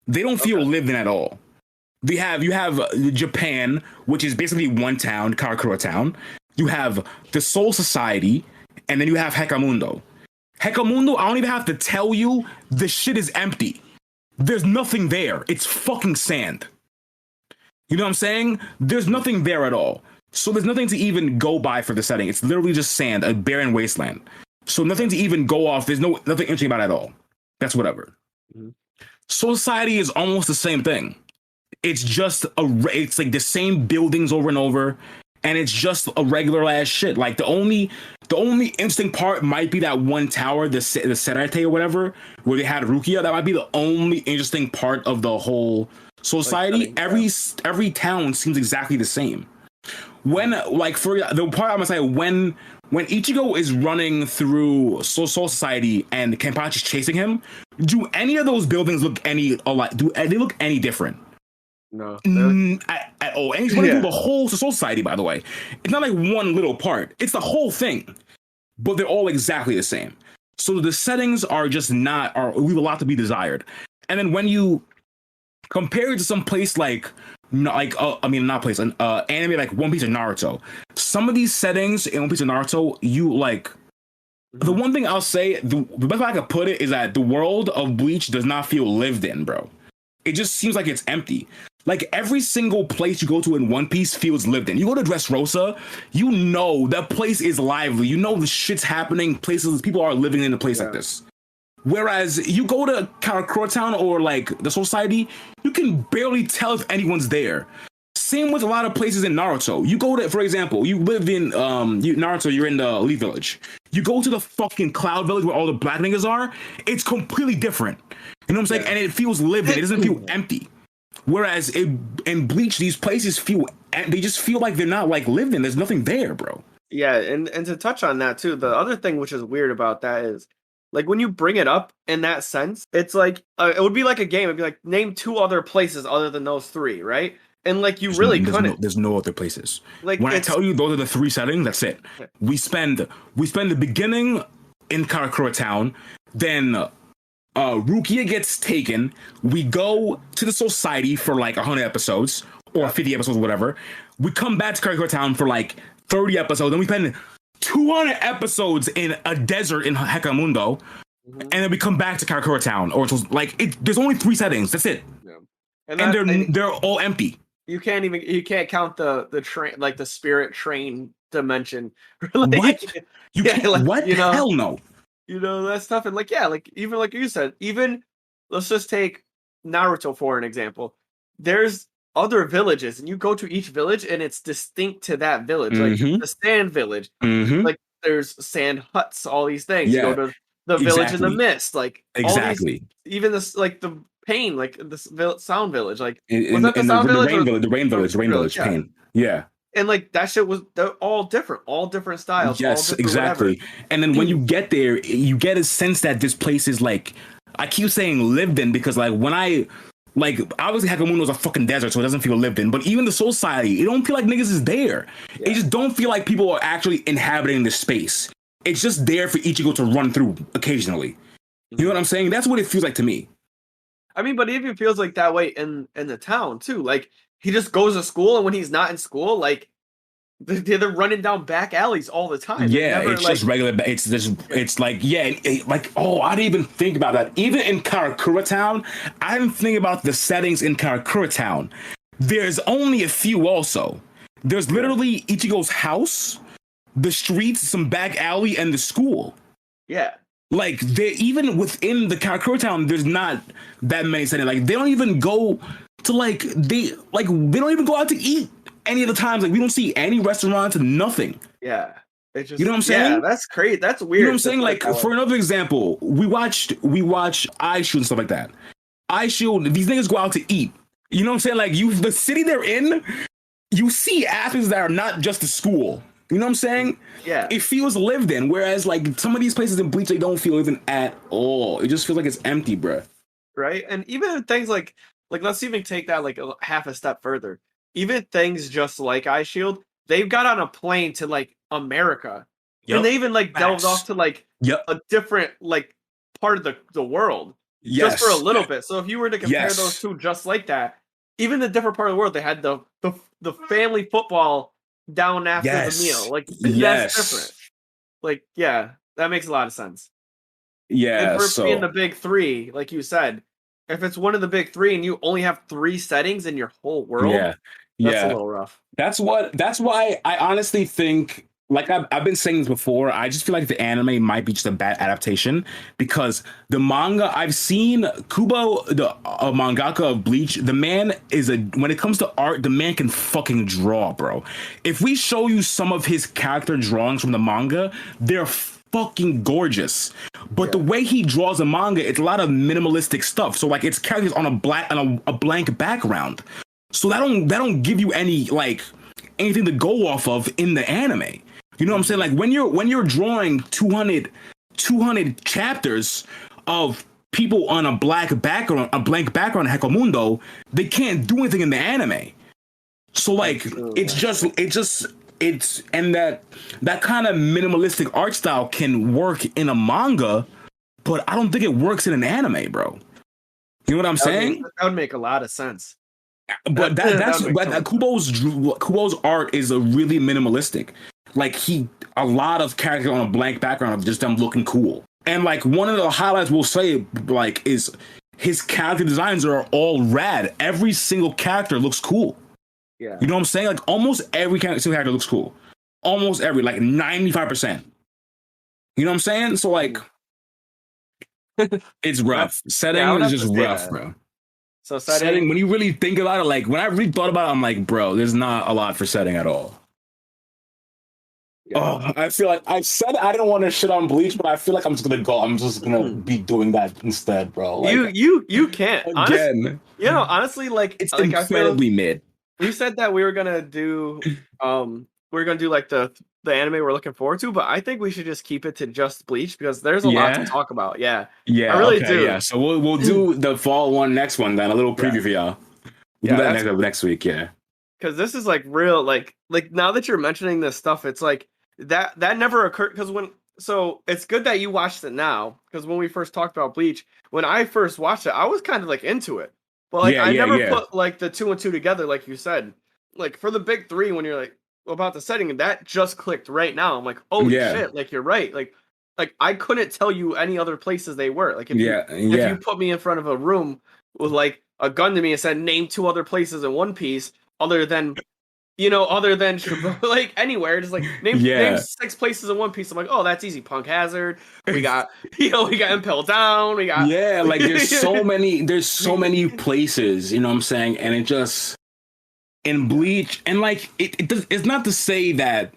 They don't feel lived in at all. You have Japan, which is basically one town, Karakura Town. You have the Soul Society, and then you have Hekamundo. Hekamundo, I don't even have to tell you, the shit is empty. There's nothing there. It's fucking sand. You know what I'm saying? There's nothing there at all. So there's nothing to even go by for the setting. It's literally just sand, a barren wasteland. So nothing to even go off. There's nothing interesting about it at all. That's whatever. Mm-hmm. Soul Society is almost the same thing. It's just it's like the same buildings over and over, and it's just a regular ass shit. Like the only interesting part might be that one tower, the Serete or whatever, where they had Rukia. That might be the only interesting part of the whole Soul Society. Every town seems exactly the same. When for the part I'm gonna say when Ichigo is running through Soul Society and Kenpachi's chasing him, do any of those buildings look any alike? Do they look any different? No, at all. And he's running through the whole Soul Society, by the way. It's not like one little part. It's the whole thing. But they're all exactly the same. So the settings are just leave a lot to be desired. And then when you compare it to some place not place, an anime like One Piece or Naruto, some of these settings in One Piece and Naruto, the one thing I'll say, the best way I could put it is that the world of Bleach does not feel lived in, bro. It just seems like it's empty. Like every single place you go to in One Piece feels lived in. You go to Dressrosa, you know that place is lively. You know the shit's happening. People are living in a place like this. Whereas you go to Karakura Town or like the Society, you can barely tell if anyone's there. Same with a lot of places in Naruto. You go to, for example, you live in Naruto, you're in the Elite Village. You go to the fucking Cloud Village where all the black niggas are, it's completely different. You know what I'm saying? And it feels lived in. It doesn't feel empty. Whereas in Bleach, these places they just feel like they're not like lived in. There's nothing there, bro. Yeah, and to touch on that too, the other thing which is weird about that is, like, when you bring it up in that sense, it's like it would be like a game. It'd be like, name two other places other than those three, right? And like there's no other places. Like when I tell you those are the three settings, that's it. We spend the beginning in Karakura Town, then Rukia gets taken. We go to the Society for like 100 episodes or 50 episodes, whatever. We come back to Karakura Town for like 30 episodes. Then we spend 200 episodes in a desert in Hekamundo, and then we come back to Karakura Town. Or there's only three settings. That's it. Yeah. And they're all empty. You can't count the train, like the spirit train dimension. Like, what? What? Hell no. You know, that stuff. And even like you said, let's just take Naruto for an example. There's other villages, and you go to each village and it's distinct to that village. Like the sand village, like there's sand huts, all these things. You go to the village in the mist, like exactly. Even this, like the Pain, like the sound village, like was that the sound village? The rain village, Pain. Yeah. And like that shit they're all different styles. Yes, exactly. Whatever. And then when you get there, you get a sense that this place is like, I keep saying lived in because obviously Hekamundo is a fucking desert, so it doesn't feel lived in. But even the Soul Society, it don't feel like niggas is there. Yeah. It just don't feel like people are actually inhabiting the space. It's just there for Ichigo to run through occasionally. You know what I'm saying? That's what it feels like to me. I mean, but it even feels like that way in the town too. Like he just goes to school, and when he's not in school, like they're running down back alleys all the time. Yeah, it's just regular. It's like I didn't even think about that. Even in Karakura Town, I didn't think about the settings in Karakura Town. There's only a few. Also, there's literally Ichigo's house, the streets, some back alley, and the school. Yeah. Like they even within the Karakura Town, there's not that many settings. Like they don't even go to they don't even go out to eat any of the times. Like we don't see any restaurants, nothing. Yeah. It just, You know what I'm saying? that's crazy. That's weird. You know what I'm to saying? put Like, it that for way. another example, we watched Eye Shield and stuff like that. Eye Shield, these niggas go out to eat. You know what I'm saying? Like, the city they're in, you see athletes that are not just a school. You know what I'm saying? Yeah. It feels lived in, whereas like some of these places in Bleach, they don't feel lived in at all. It just feels like it's empty, bruh. Right. And even things like let's even take that like half a step further. Even things just like Eye Shield, they've got on a plane to like America. And Yep. they even like delved Facts. off to like Yep. a different like part of the world just for a Yes. little bit. So if you were to compare those Yes. two just like that, even the different part of the world, they had the family football down after the Yes. meal. Like that's different. Yes. Like, yeah, that makes a lot of sense. And Yeah. for being the So big three, like you said, if it's one of the big three and you only have 3 settings in your whole world, yeah. that's a Yeah. little rough. That's why I honestly think, like I've been saying this before, I just feel like the anime might be just a bad adaptation because the manga I've seen, Kubo, the mangaka of Bleach, the man when it comes to art, the man can fucking draw, bro. If we show you some of his character drawings from the manga, they're fucking gorgeous. But the way he draws a manga, it's a lot of minimalistic stuff. So like it's characters on a blank background. So that don't give you any like anything to go off of in the anime. You know what I'm saying? Like when you're drawing 200 chapters of people on a blank background Hekomundo, they can't do anything in the anime. So like it's and that kind of minimalistic art style can work in a manga, but I don't think it works in an anime, bro. You know what I'm saying? That would make a lot of sense. But Kubo's art is a really minimalistic. Like a lot of characters on a blank background of just them looking cool. And like one of the highlights we'll say like is his character designs are all rad. Every single character looks cool. Yeah. You know what I'm saying? Like almost every character looks cool. Almost every, like 95%. You know what I'm saying? So like it's rough. Setting is just rough, bro. So setting, when you really think about it, like when I really thought about it, I'm like, bro, there's not a lot for setting at all. Yeah. Oh, I feel like I said I didn't want to shit on Bleach, but I feel like I'm just gonna go. I'm just gonna be doing that instead, bro. Like, you can't again. Honestly, like it's like incredibly mid. We said that we were gonna do like the anime we're looking forward to, but I think we should just keep it to just Bleach because there's a lot to talk about. Yeah, I really do. Yeah, so we'll do the fall next one then, a little preview for y'all. We'll do that next week. Yeah, because this is like real. Like now that you're mentioning this stuff, it's like that never occurred because so it's good that you watched it now because when we first talked about Bleach, when I first watched it, I was kind of like into it, but like I never put like the 2 and 2 together, like you said. Like for the big three, when you're like about the setting, that just clicked right now. I'm like, oh shit, like you're right. Like I couldn't tell you any other places they were. Like if you put me in front of a room with like a gun to me and said name 2 other places in One Piece other than like anywhere, just like name 6 places in One Piece. I'm like, oh, that's easy. Punk Hazard. We got we got Impel Down. We got like there's so many places. You know what I'm saying? And it just in Bleach, and like it's not to say that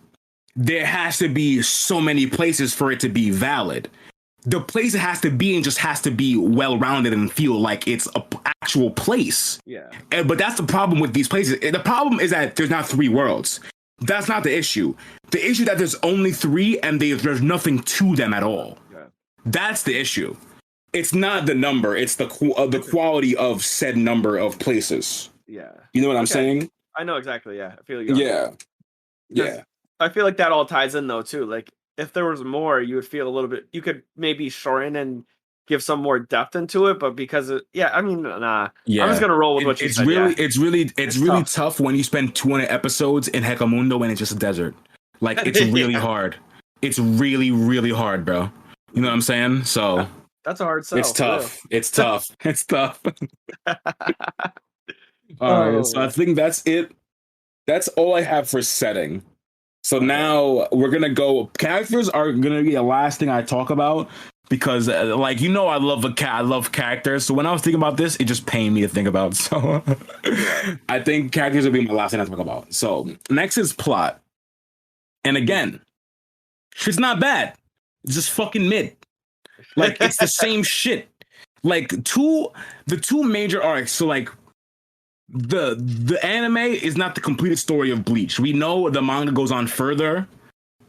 there has to be so many places for it to be valid. The place it has to be in just has to be well-rounded and feel like it's an actual place. Yeah. But that's the problem with these places. The problem is that there's not 3 worlds. That's not the issue. The issue is that there's only 3 and there's nothing to them at all. Yeah. That's the issue. It's not the number. It's the quality of said number of places. Yeah. You know what I'm saying? I know exactly. Yeah. I feel you. Yeah. I feel like that all ties in though too. Like if there was more, you would feel a little bit. You could maybe shorten and give some more depth into it, but because I'm just gonna roll with what you said. It's really tough when you spend 200 episodes in Hekomundo and it's just a desert. Like it's really hard. It's really, really hard, bro. You know what I'm saying? So that's a hard sell. It's tough. It's tough. It's tough. All right, so I think that's it. That's all I have for setting. So now we're gonna go. Characters are gonna be the last thing I talk about because, like I love characters. So when I was thinking about this, it just pained me to think about. So I think characters will be my last thing I talk about. So next is plot, and again, Shit's not bad. It's just fucking mid. Like it's the same shit. Like the two major arcs. So like the anime is not the completed story of Bleach. We know the manga goes on further,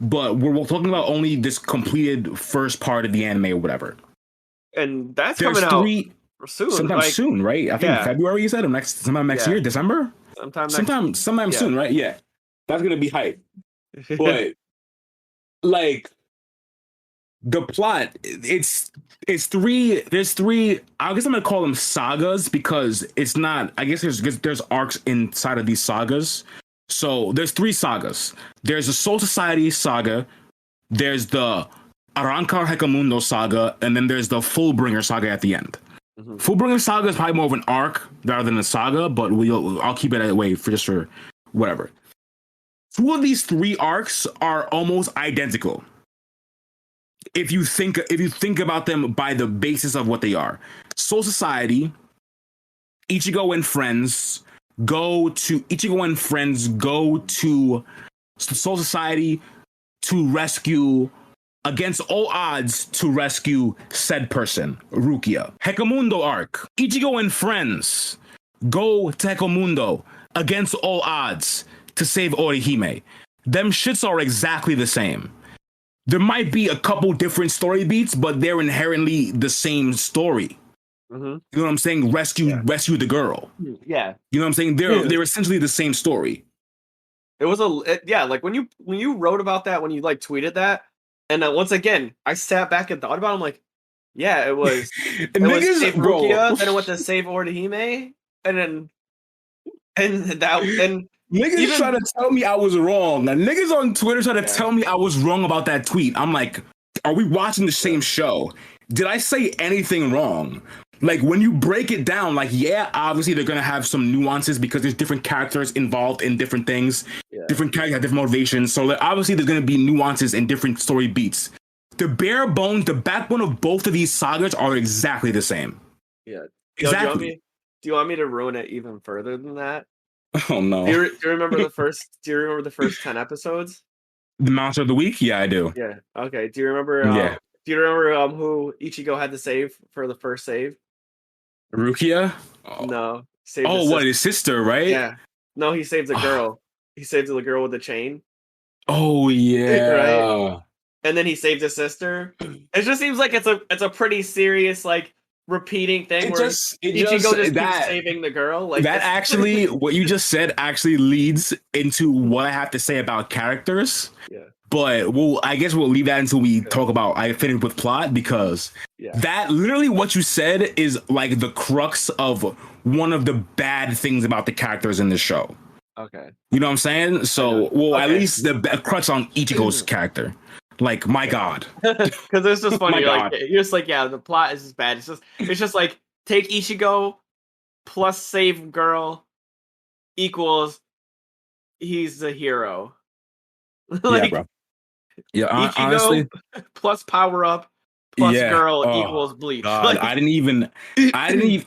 but we're talking about only this completed first part of the anime or whatever. And that's There's coming three, out soon. sometime like, soon, right? I think yeah. February. You said or sometime next year, December. Sometime soon, right? Yeah, that's gonna be hype. But like the plot, it's three. There's three. I guess I'm gonna call them sagas because it's not. I guess there's arcs inside of these sagas. So there's three sagas. There's the Soul Society saga. There's the Arrancar Hecamundo saga, and then there's the Fullbringer saga at the end. Mm-hmm. Fullbringer saga is probably more of an arc rather than a saga, but I'll keep it that way for whatever. Two of these three arcs are almost identical. If you think about them by the basis of what they are. Soul Society, Ichigo and friends go to Soul Society to rescue, against all odds, to rescue said person, Rukia. Hecamundo arc. Ichigo and friends go to Hecamundo against all odds to save Orihime. Them shits are exactly the same. There might be a couple different story beats, but they're inherently the same story. Mm-hmm. You know what I'm saying? Rescue the girl. Yeah. You know what I'm saying? They're essentially the same story. It was like when you wrote about that, when you like tweeted that, and once again I sat back and thought about it, I'm like, yeah, it was was save Rukia, then it went to save Orihime, and niggas even trying to tell me I was wrong. Now, niggas on Twitter trying to tell me I was wrong about that tweet. I'm like, are we watching the same show? Did I say anything wrong? Like, when you break it down, like, yeah, obviously they're going to have some nuances because there's different characters involved in different things. Yeah. Different characters have different motivations. So, like, obviously there's going to be nuances in different story beats. The bare bones, the backbone of both of these sagas are exactly the same. Yeah. Exactly. Do you want me to ruin it even further than that? Oh, no. Do you remember the first 10 episodes? The Monster of the Week? Yeah, I do. Yeah. Okay. Do you remember Do you remember who Ichigo had to save for the first save? Rukia? Oh. No. His sister, right? Yeah. No, he saved the girl. He saved the girl with the chain. Oh yeah. Right. And then he saved his sister. It just seems like it's a pretty serious, like, repeating thing Ichigo just keeps saving the girl. Like that actually, what you just said actually leads into what I have to say about characters. Yeah. But I guess we'll leave that until we talk about I finish with plot, because that literally what you said is like the crux of one of the bad things about the characters in this show. Okay. You know what I'm saying? So, at least the crutch on Ichigo's character. Like, my God. Because it's just funny. Like, you're just like, yeah, the plot is just bad. It's just like, take Ichigo plus save girl equals he's the hero. Like, yeah, bro. Yeah, Ichigo honestly, plus power up plus girl equals Bleach. Like, I didn't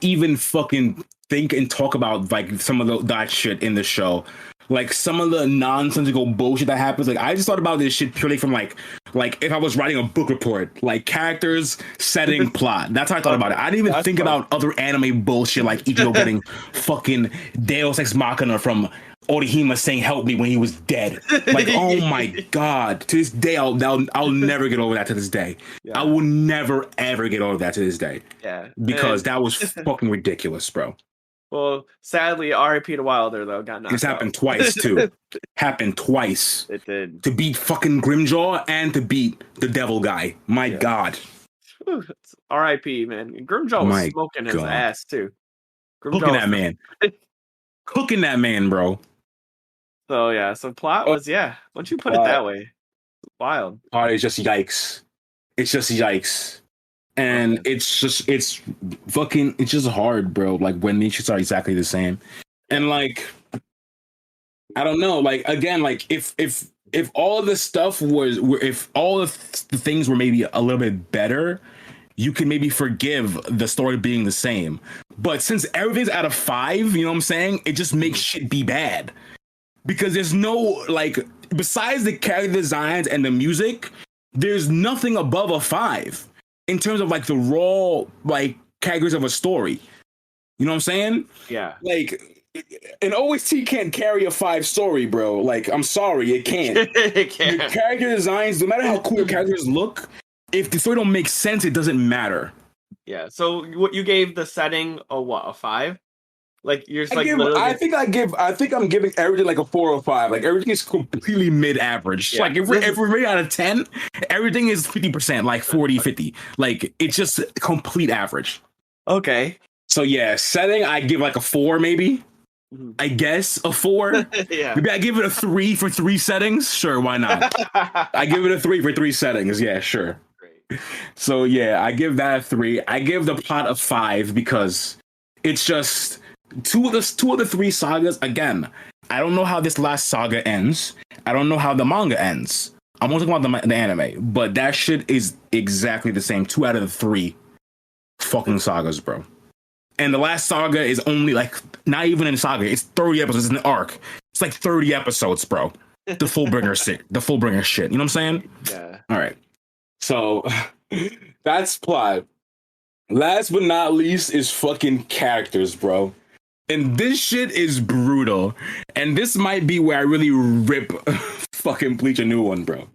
even fucking think and talk about like some of that shit in the show. Like some of the nonsensical bullshit that happens. Like I just thought about this shit purely from like if I was writing a book report, like characters, setting, plot. That's how I thought about it. I didn't even think about other anime bullshit like Ichigo getting fucking Deus Ex Machina from Orihime saying help me when he was dead. Like, oh my God. To this day, I'll never get over that to this day. Yeah. I will never ever get over that to this day. Yeah. Because that was fucking ridiculous, bro. Well, sadly, R.I.P. to Wilder, though, got knocked out. This happened twice, too. Happened twice. It did. To beat fucking Grimjaw and to beat the devil guy. My God. R.I.P., man. Grimjaw was smoking his ass, too. Cooking that man. Cooking that man, bro. So, yeah. So, plot was, once you put it that way, it's wild. It's just yikes. It's just yikes. And it's just hard, bro. Like when these shits are exactly the same. And like, I don't know, like again, like if all of this stuff if all of the things were maybe a little bit better, you can maybe forgive the story being the same. But since everything's out of 5, you know what I'm saying? It just makes shit be bad. Because there's no, like, besides the character designs and the music, there's nothing above a 5 in terms of like the raw like characters of a story. You know what I'm saying? Yeah. Like an OST can't carry a 5 story, bro. Like, I'm sorry, it can't. It Your can't. character designs, no matter how cool your characters look, if the story don't make sense, it doesn't matter. Yeah. So what you gave the setting a 5? Like you're just I think I'm giving everything like a 4 or 5. Like everything is completely mid-average. Yeah. Like if we're rated out of 10, everything is 50%, like 40, 50. Like it's just complete average. Okay. So yeah, setting I give like a 4 maybe. Mhm. I guess a 4. Yeah. Maybe I give it a 3 for 3 settings. Sure, why not? I give it a 3 for 3 settings. Yeah, sure. Great. So yeah, I give that a 3. I give the plot a 5 because it's just two of the 3 sagas. Again, I don't know how this last saga ends. I don't know how the manga ends. I'm only talking about the anime, but that shit is exactly the same. 2 out of the 3 fucking sagas, bro. And the last saga is only like not even in a saga. It's 30 episodes. It's an arc. It's like 30 episodes, bro. The Fullbringer shit. The Fullbringer shit. You know what I'm saying? Yeah. All right. So that's plot. Last but not least is fucking characters, bro. And this shit is brutal. And this might be where I really rip fucking Bleach a new one, bro.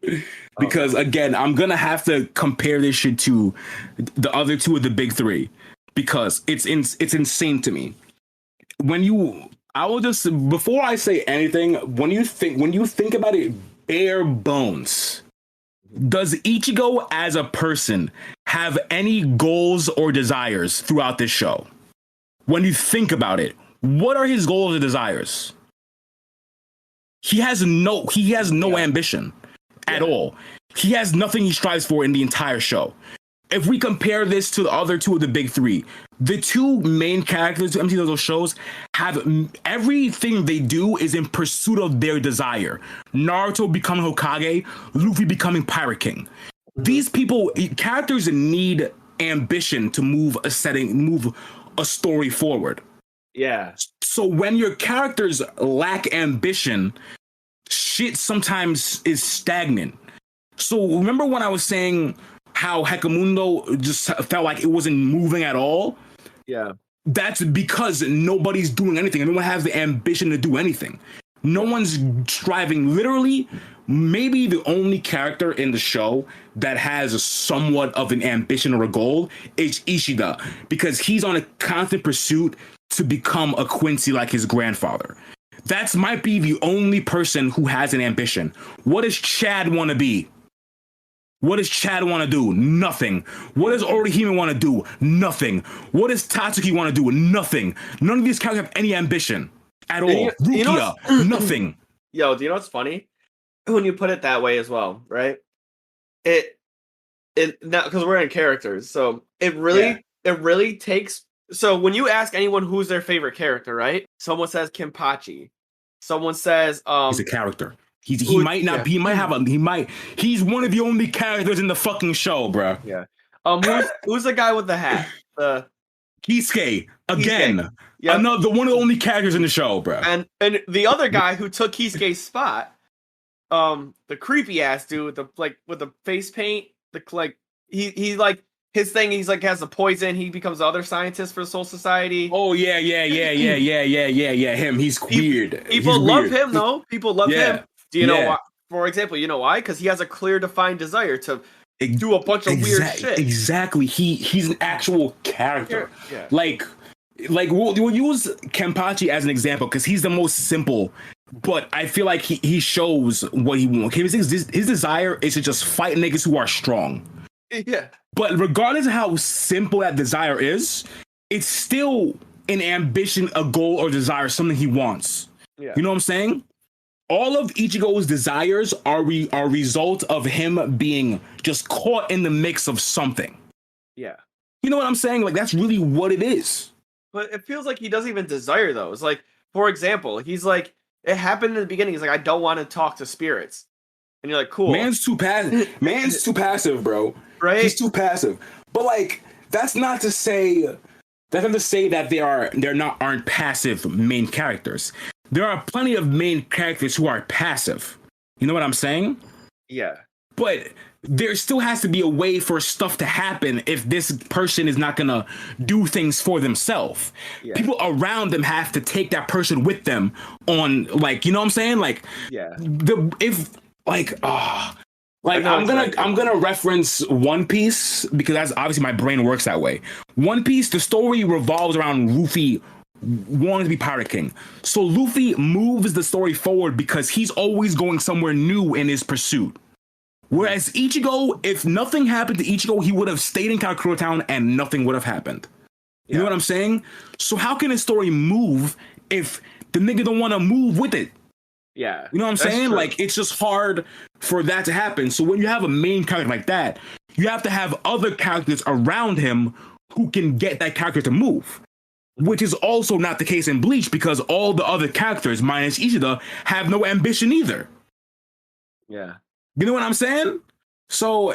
Because again, I'm gonna have to compare this shit to the other 2 of the big 3. Because it's insane to me. I will just, before I say anything, when you think about it bare bones, does Ichigo as a person have any goals or desires throughout this show? When you think about it, what are his goals or desires? He has no ambition at all. He has nothing he strives for in the entire show. If we compare this to the other 2 of the big 3, the 2 main characters of those shows have everything they do is in pursuit of their desire. Naruto becoming Hokage, Luffy becoming Pirate King. These characters need ambition to move a story forward. Yeah. So when your characters lack ambition, shit sometimes is stagnant. So remember when I was saying how Hekamundo just felt like it wasn't moving at all? Yeah. That's because nobody's doing anything. And no one has the ambition to do anything. No one's striving. Literally, maybe the only character in the show that has somewhat of an ambition or a goal is Ishida, because he's on a constant pursuit to become a Quincy like his grandfather. That might be the only person who has an ambition. What does Chad want to be? What does Chad want to do? Nothing. What does Orihime want to do? Nothing. What does Tatsuki want to do? Nothing. None of these characters have any ambition at all. Rukia, nothing. Yo, do you know what's funny? When you put it that way as well, right? It now because we're in characters, so it really takes. So when you ask anyone who's their favorite character, right? Someone says Kenpachi. Someone says he's a character. He's one of the only characters in the fucking show, bro. Yeah. Who's the guy with the hat? The Kisuke again. Yep. Another one of the only characters in the show, bro. And the other guy who took Kisuke's spot, the creepy ass dude with the face paint, he like his thing. He's like has the poison. He becomes the other scientist for the Soul Society. Oh yeah. Him. He's weird. People love him though. People love him. Do you know why? For example, you know why? Because he has a clear, defined desire to do a bunch of weird shit. Exactly. He's an actual character. Yeah. Like we'll use Kenpachi as an example because he's the most simple. But I feel like he shows what he wants. His desire is to just fight niggas who are strong. Yeah. But regardless of how simple that desire is, it's still an ambition, a goal, or desire, something he wants. Yeah. You know what I'm saying? All of Ichigo's desires are result of him being just caught in the mix of something. Yeah. You know what I'm saying? Like, that's really what it is. But it feels like he doesn't even desire those. Like, for example, he's like, it happened in the beginning. He's like, I don't want to talk to spirits. And you're like, cool. Man's too passive, bro. Right? He's too passive. But like, that's not to say that there aren't passive main characters. There are plenty of main characters who are passive. You know what I'm saying? Yeah. but there still has to be a way for stuff to happen if this person is not gonna do things for themselves. Yeah. People around them have to take that person with them on, like, you know what I'm saying? Like, Yeah. I'm gonna reference One Piece because that's obviously my brain works that way. One Piece, the story revolves around Luffy wanting to be Pirate King. So Luffy moves the story forward because he's always going somewhere new in his pursuit. Whereas Ichigo, if nothing happened to Ichigo, he would have stayed in Karakura Town and nothing would have happened. You know what I'm saying? So how can a story move if the nigga don't want to move with it? Yeah. You know what I'm saying? True. Like, it's just hard for that to happen. So when you have a main character like that, you have to have other characters around him who can get that character to move. Which is also not the case in Bleach because all the other characters, minus Ishida, have no ambition either. Yeah. You know what I'm saying? So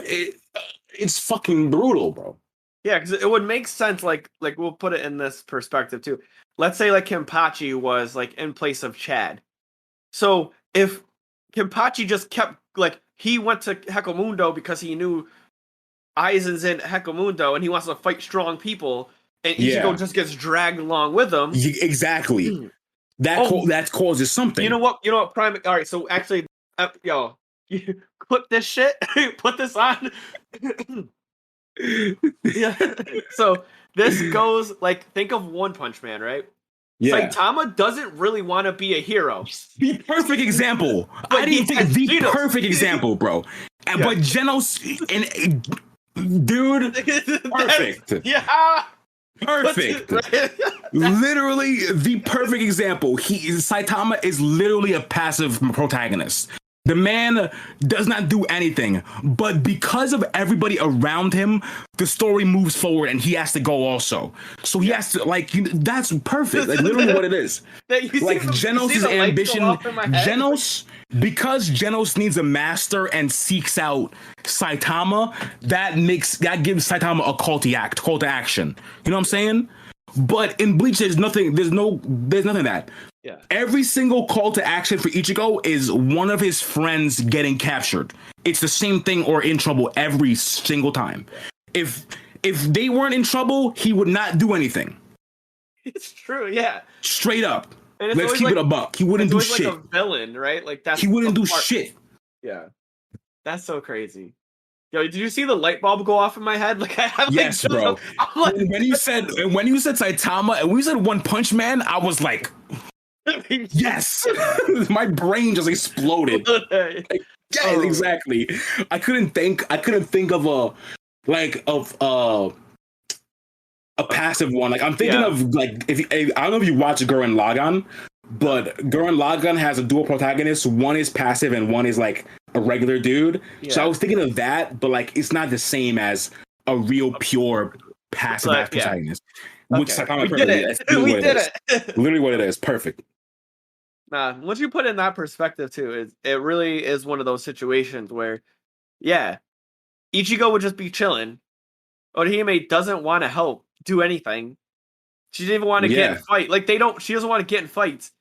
it's fucking brutal, bro. Yeah, because it would make sense. Like we'll put it in this perspective too. Let's say like Kenpachi was like in place of Chad. So if Kenpachi just kept like he went to Hecomundo because he knew Aizen's in Hecomundo and he wants to fight strong people, and Ichigo just gets dragged along with him. Exactly. That causes something. You know what? Prime. All right. So actually, yo, you clip this shit. Put this on. Yeah. So this goes like, think of One Punch Man, right? Yeah. Saitama doesn't really want to be a hero. The perfect example. I didn't think the perfect example, bro. But Genos and dude, perfect. Yeah. Perfect. Literally the perfect example. Saitama is literally a passive protagonist. The man does not do anything, but because of everybody around him, the story moves forward and he has to go also. So he has to, like, that's perfect. Like, literally what it is. Like, Genos' ambition, because Genos needs a master and seeks out Saitama, that gives Saitama a call to action. You know what I'm saying? But in Bleach, there's nothing of that. Yeah. Every single call to action for Ichigo is one of his friends getting captured. It's the same thing or in trouble every single time. If they weren't in trouble, he would not do anything. It's true, yeah. Straight up. Let's keep it a buck. He wouldn't do shit. Like a villain, right? Like he wouldn't do shit. Yeah. That's so crazy. Yo, did you see the light bulb go off in my head? Like, yes, bro. When you said Saitama and when you said One Punch Man, I was like, yes. My brain just exploded. Like, yeah, exactly. I couldn't think of a passive one. Like, I'm thinking of, like, I don't know if you watch Gurren Lagann, but Gurren Lagann has a dual protagonist. One is passive and one is like a regular dude. Yeah. So I was thinking of that, but like it's not the same as a real pure passive protagonist. Okay. Which we did it. We did it. Literally what it is. Perfect. Nah, once you put it in that perspective too, it really is one of those situations where, yeah, Ichigo would just be chilling. Orihime doesn't want to help do anything. She didn't even want to get in fight. Like she doesn't want to get in fights.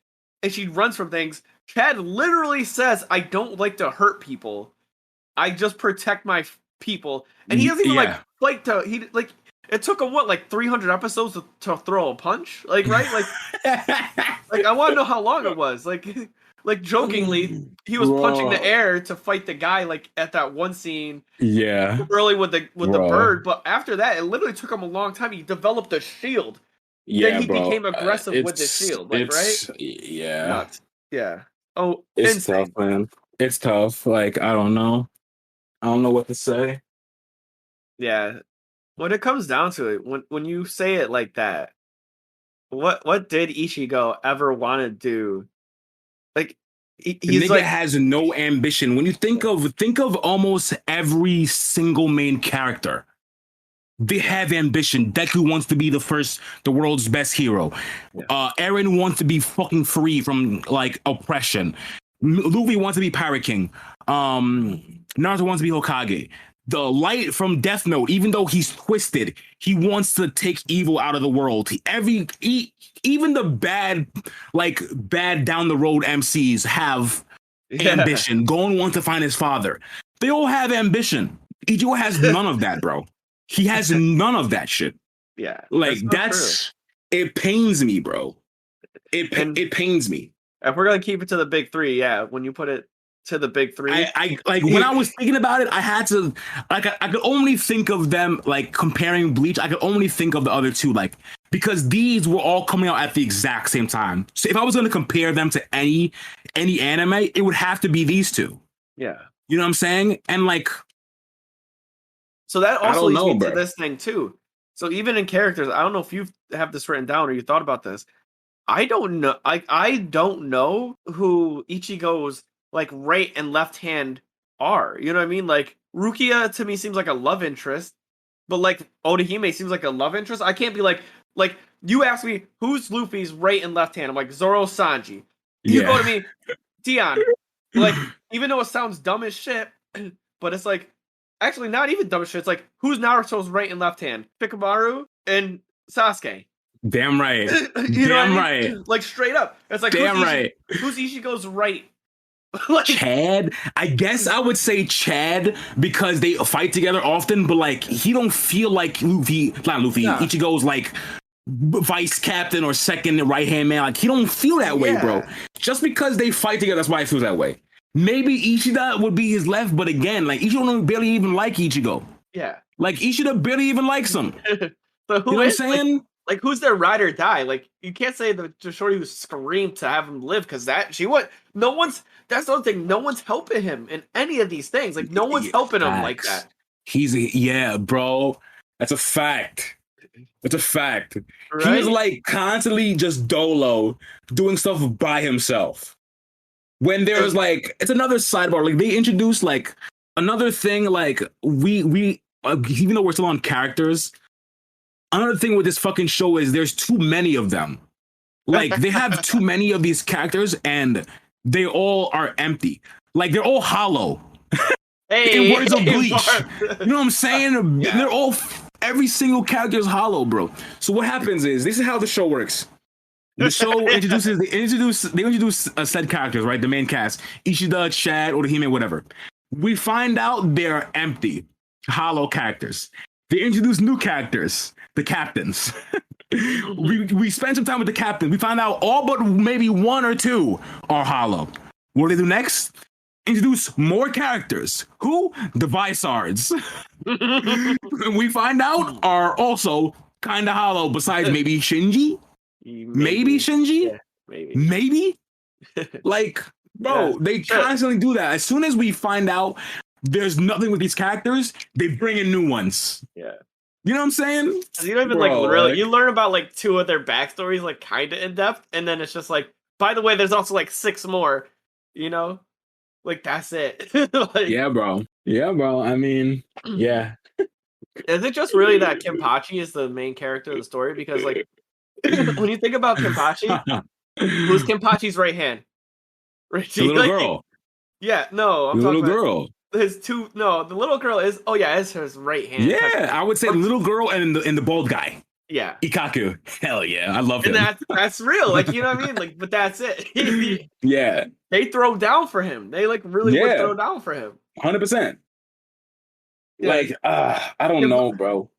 And she runs from things. Chad literally says, I don't like to hurt people. I just protect my people. And he doesn't even fight it took him 300 episodes to throw a punch? Like, right? Like I want to know how long it was. Like jokingly, he was punching the air to fight the guy like at that one scene. Yeah. Early with the bird, but after that, it literally took him a long time. He developed a shield. Yeah, then he became aggressive with the shield, right? Yeah. Nuts. Yeah. Oh, it's insane. tough, man. It's tough. Like, I don't know what to say. Yeah. When it comes down to it, when you say it like that, what did Ichigo ever want to do? Like, he's like has no ambition. When you think of almost every single main character, they have ambition. Deku wants to be the world's best hero. Yeah. Eren wants to be fucking free from like oppression. Luffy wants to be Pirate King. Naruto wants to be Hokage. The light from Death Note, even though he's twisted, he wants to take evil out of the world. Even the bad down the road MCs have ambition. Gon wants to find his father. They all have ambition. Ichigo has none of that, bro. He has none of that shit. Yeah, Like that's it pains me, bro. And- It pains me. if we're gonna keep it to the big three, yeah, when you put it to the big three, I like when I was thinking about it, I had to like I could only think of them like comparing Bleach. I could only think of the other two, like because these were all coming out at the exact same time. So if I was going to compare them to any anime, it would have to be these two. yeah. You know what I'm saying? And like, so that also leads me to bro. this thing too. So even in characters, I don't know if you have this written down or you thought about this. I don't know. I don't know who Ichigo's like right and left hand are. You know what I mean? Like Rukia to me seems like a love interest, but like Orihime seems like a love interest. I can't be like you ask me who's Luffy's right and left hand. I'm like Zoro, Sanji. You go to me, Dion. Like even though it sounds dumb as shit, but it's like actually not even dumb as shit. It's like who's Naruto's right and left hand? Shikamaru and Sasuke. Damn right. Damn right. Like straight up. It's like damn right. Who's Ichigo's right? Like, Chad. I guess I would say Chad because they fight together often, but like he don't feel like Luffy, not Luffy. Nah. Ichigo's like vice captain or second right hand man. Like he don't feel that way, bro. Just because they fight together, that's why it feels that way. Maybe Ishida would be his left, but again, like Ichigo don't barely even like Ichigo. Yeah. Like Ishida barely even likes him. So who you know what I'm saying? Like who's their ride or die? Like you can't say the shorty who screamed to have him live because that's the other thing. No one's helping him in any of these things. Like no one's helping him like that. Bro. That's a fact. It's a fact. Right? He's like constantly just dolo doing stuff by himself. When there's like, it's another sidebar. Like they introduced like another thing. Like we even though we're still on characters, another thing with this fucking show is there's too many of them. Like they have too many of these characters, and they all are empty. Like they're all hollow. In words of Bleach, you know what I'm saying? Yeah. They're all. Every single character is hollow, bro. So what happens is this is how the show works. The show they introduce a set characters, right? The main cast, Ishida, Chad, Orihime, whatever. We find out they're empty, hollow characters. They introduce new characters, the captains. we spend some time with the captain. We find out all but maybe one or two are hollow. What do they do next? Introduce more characters. Who? The Visards. We find out are also kind of hollow. Besides maybe Shinji. Maybe Shinji. Yeah, maybe. Like, bro, they constantly do that. As soon as we find out there's nothing with these characters, they bring in new ones. Yeah. You know what I'm saying? You don't even really. You learn about like two of their backstories, like kind of in depth, and then it's just like, by the way, there's also like 6 more. You know. Like that's it. Like, yeah, bro. I mean, yeah. Is it just really that Kenpachi is the main character of the story? Because like when you think about Kenpachi, who's Kenpachi's right hand? Right? The little girl. Yeah, no, I'm talking about girl. The little girl is is his right hand. Yeah, I would say the little girl and the bald guy. Yeah. Ikaku. Hell yeah. I love him. And that's real. Like, you know what I mean? Like, but that's it. Yeah. They throw down for him. They like really would throw down for him. 100%. Yeah. Like, I don't know, bro.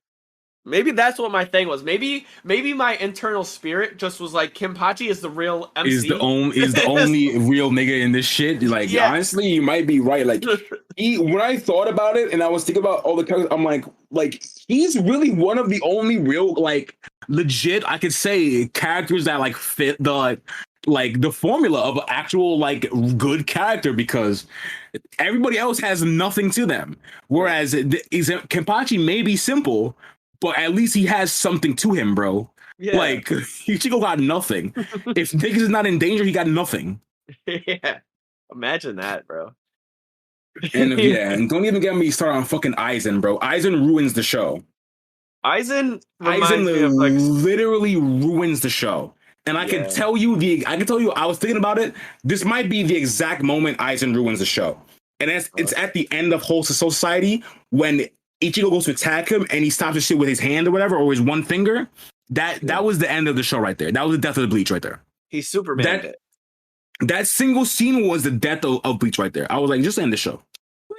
Maybe that's what my thing was. Maybe my internal spirit just was like Kenpachi is the real MC. Is the only real nigga in this shit. Like, honestly, you might be right. Like, when I thought about it and I was thinking about all the characters, I'm like he's really one of the only real, like, legit, I could say, characters that like fit the like the formula of actual like good character, because everybody else has nothing to them. Whereas Kenpachi may be simple, but at least he has something to him, bro. Yeah. Like, Ichigo got nothing. If niggas is not in danger, he got nothing. Yeah. Imagine that, bro. And and don't even get me started on fucking Aizen, bro. Aizen ruins the show. Aizen literally ruins the show. And I can tell you, I was thinking about it. This might be the exact moment Aizen ruins the show. And it's at the end of Whole Society when Ichigo goes to attack him and he stops his shit with his hand or whatever, or his one finger. That was the end of the show right there. That was the death of the Bleach right there. He's Superman. That single scene was the death of Bleach right there. I was like, just end the show.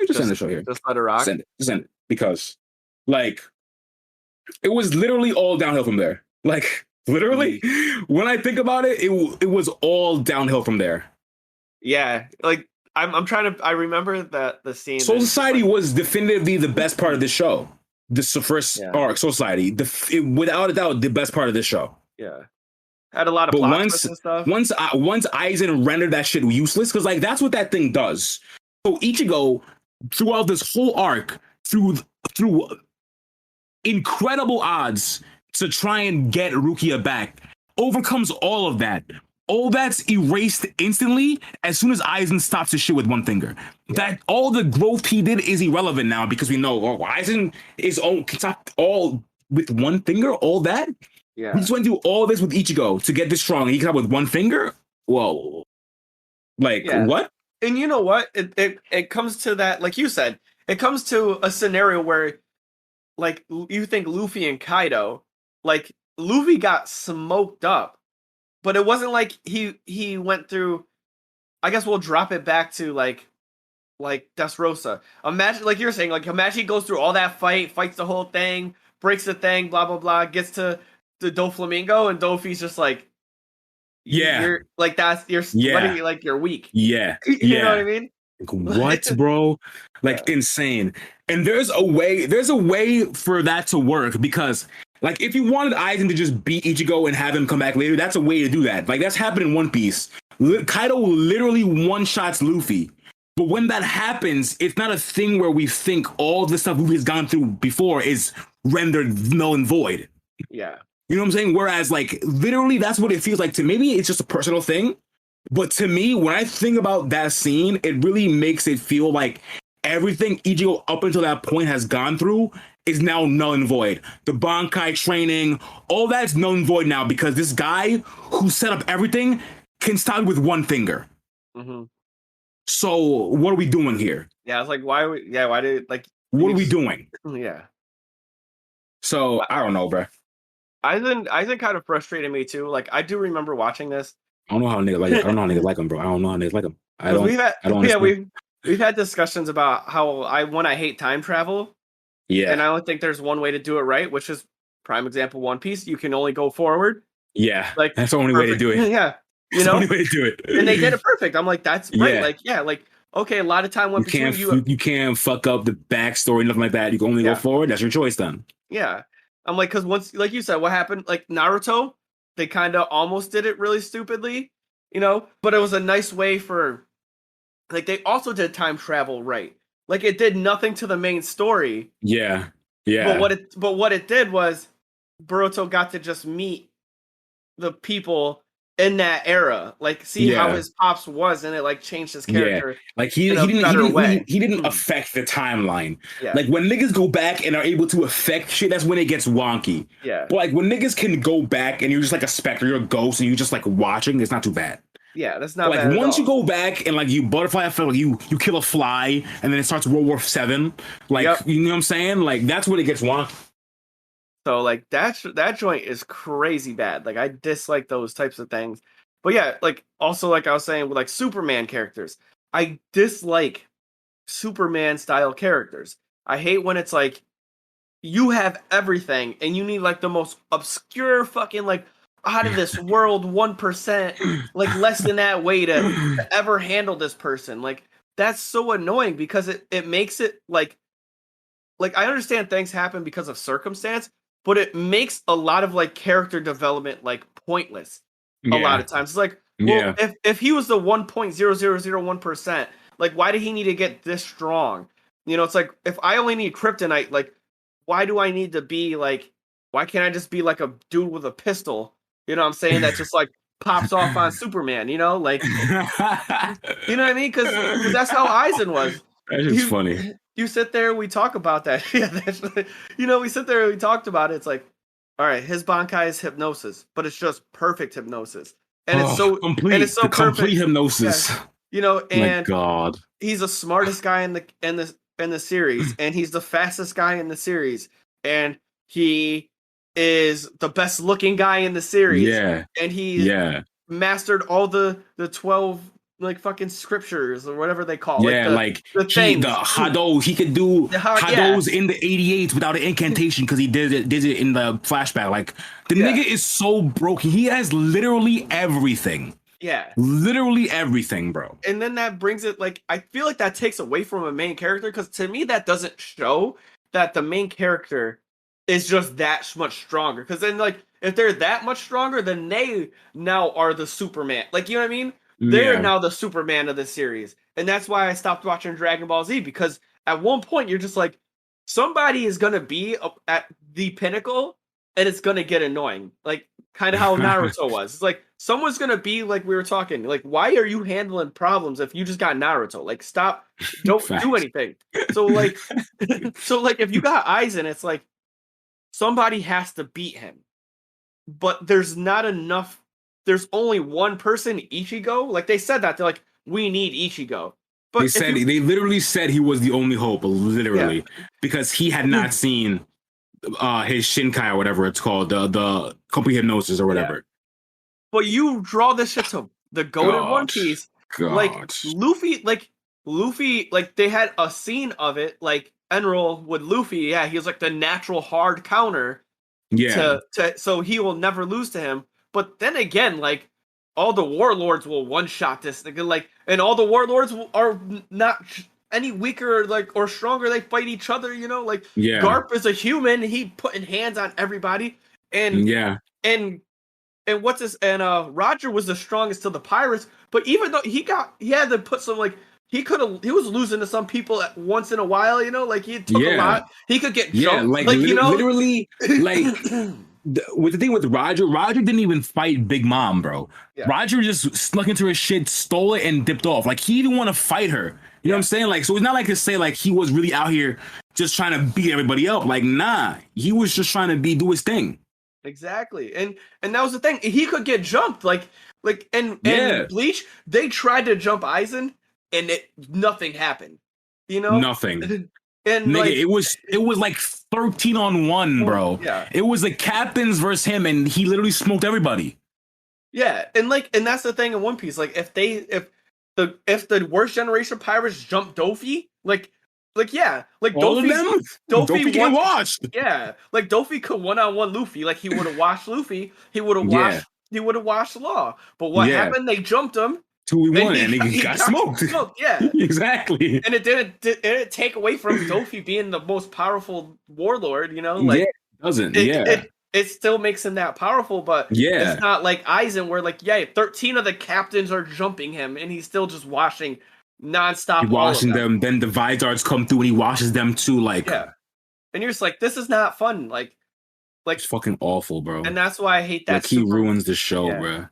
just end the show here. Just let it rock. Just end it. Because, like, it was literally all downhill from there. Like, literally, when I think about it, it was all downhill from there. Yeah, like I'm trying to. I remember that the scene. Soul Society was definitively the best part of this show. This first arc, Soul Society, without a doubt, the best part of this show. Yeah, had a lot of plot twists and stuff. Once Aizen rendered that shit useless, because like that's what that thing does. So Ichigo, throughout this whole arc, through incredible odds to try and get Rukia back, overcomes all of that. All that's erased instantly as soon as Aizen stops his shit with one finger. That all the growth he did is irrelevant now because we know Aizen can stop all with one finger. All that, yeah. He just went through all this with Ichigo to get this strong. And he can stop with one finger. Whoa, like what? And you know what? It comes to that, like you said, it comes to a scenario where, like, you think Luffy and Kaido, like Luffy got smoked up. But it wasn't like he went through. I guess we'll drop it back to like Dressrosa. Imagine, like you're saying, like imagine he goes through all that fights the whole thing, breaks the thing, blah blah blah, gets to the Doflamingo, and Dofi's just like, you're like letting me like you're weak. Yeah, you know what I mean? What, bro? Like insane. And there's a way for that to work because. Like, if you wanted Aizen to just beat Ichigo and have him come back later, that's a way to do that. Like, that's happened in One Piece. Kaido literally one-shots Luffy. But when that happens, it's not a thing where we think all the stuff Luffy has gone through before is rendered null and void. Yeah. You know what I'm saying? Whereas, like, literally, that's what it feels like to me. Maybe it's just a personal thing. But to me, when I think about that scene, it really makes it feel like everything Ichigo up until that point has gone through is now null and void. The Bankai training, all that's null and void now because this guy who set up everything can stop with one finger. Mm-hmm. So what are we doing here? Yeah, it's like why did like what are we doing? Yeah. So I don't know, bro. Aizen kind of frustrated me too. Like I do remember watching this. I don't know how niggas like. I don't know how niggas like him, bro. I don't know how niggas like him. We've had discussions about how I hate time travel. Yeah. And I don't think there's one way to do it right, which is prime example One Piece. You can only go forward. Yeah. Like that's the only way to do it. Yeah. That's the only way to do it. And they did it perfect. I'm like, that's right. Yeah. Like okay, a lot of time went between you. You can't fuck up the backstory, nothing like that. You can only go forward. That's your choice then. Yeah. I'm like, because once, like you said, what happened? Like Naruto, they kind of almost did it really stupidly, but it was a nice way for, like, they also did time travel right. Like it did nothing to the main story. Yeah. Yeah. But what it did was Boruto got to just meet the people in that era, like see how his pops was, and it like changed his character. Yeah. Like he didn't affect the timeline. Yeah. Like when niggas go back and are able to affect shit, that's when it gets wonky. Yeah. But like when niggas can go back and you're just like a specter, you're a ghost, and you're just like watching, it's not too bad. Yeah, that's not like bad once you go back and like you butterfly effect, like you kill a fly and then it starts World War VII. Like you know what I'm saying? Like that's when it gets wonky. So like that joint is crazy bad. Like I dislike those types of things. But yeah, like also like I was saying with like Superman characters, I dislike Superman style characters. I hate when it's like you have everything and you need like the most obscure fucking like out of this world 1%, like less than that way to ever handle this person. Like that's so annoying because it makes it like I understand things happen because of circumstance, but it makes a lot of like character development like pointless. A lot of times it's like, well, if he was the 1.0001%, like why did he need to get this strong? It's like if I only need kryptonite, like why do I need to be like, why can't I just be like a dude with a pistol? You know what I'm saying? That just like pops off on Superman, like, you know what I mean? Because that's how Aizen was. That's just funny. You sit there, we talk about that. Yeah, we sit there and we talked about it. It's like, all right, his Bankai is hypnosis, but it's just perfect hypnosis. And it's so complete. And it's so perfect. Complete hypnosis. Yeah. And my God. He's the smartest guy in the series, and he's the fastest guy in the series, and he is the best looking guy in the series. Yeah. And he mastered all the 12 like fucking scriptures or whatever they call Yeah, like the things. the Hado, he could do Hados in the 88s without an incantation because he did it in the flashback. Like the nigga is so broken. He has literally everything. Yeah. Literally everything, bro. And then that brings it, like, I feel like that takes away from a main character, because to me that doesn't show that the main character is just that much stronger. Because then, like, if they're that much stronger, then they now are the Superman. Like, you know what I mean? They're now the Superman of the series. And that's why I stopped watching Dragon Ball Z, because at one point you're just like, somebody is going to be at the pinnacle and it's going to get annoying. Like, kind of how Naruto was. It's like, someone's going to be like, we were talking, like, why are you handling problems if you just got Naruto? Like, stop, don't do anything. So, like, if you got Aizen, it's like, somebody has to beat him. But there's not enough. There's only one person, Ichigo. Like, they said that. They're like, we need Ichigo. But they literally said he was the only hope, literally, because he had not seen his Shinkai or whatever it's called, the complete hypnosis or whatever. Yeah. But you draw this shit to the goat in One Piece. Like Luffy, like they had a scene of it, like Enroll with Luffy. Yeah, he was like the natural hard counter. Yeah. So he will never lose to him. But then again, like, all the warlords will one shot this nigga, like, and all the warlords are not any weaker, like, or stronger. They fight each other, you know. Like, Garp is a human. He putting hands on everybody, and what's this? And Roger was the strongest to the pirates. But even though he had to put some, like, he was losing to some people at once in a while, you know. Like, he took a lot. He could get jumped, like you know, literally, like. With the thing with Roger didn't even fight Big Mom, bro. Yeah. Roger just snuck into her shit, stole it, and dipped off. Like, he didn't want to fight her. You know what I'm saying? Like, so it's not like to say like he was really out here just trying to beat everybody up. Like, nah, he was just trying to do his thing. Exactly, and that was the thing. He could get jumped, and Bleach. They tried to jump Aizen, and nothing happened. You know, nothing. And nigga, like, it was like 13-on-1, bro. Yeah. It was the captains versus him, and he literally smoked everybody. Yeah, and that's the thing in One Piece. Like, if the worst generation pirates jumped Doffy, like all of them, Doffy get washed. Yeah, like Doffy could one-on-one Luffy. Like, he would have washed Luffy. He would have washed. He would have washed Law. But what happened? They jumped him. 2v1, and he got smoked. Yeah, exactly. And it didn't take away from Doffy being the most powerful warlord. You know, like, it doesn't. It still makes him that powerful, but it's not like Aizen, where 13 of the captains are jumping him, and he's still just washing nonstop. He's washing them. Then the Vizards come through, and he washes them too. Like, and you're just like, this is not fun. Like it's fucking awful, bro. And that's why I hate that. Like, he ruins the show, bro.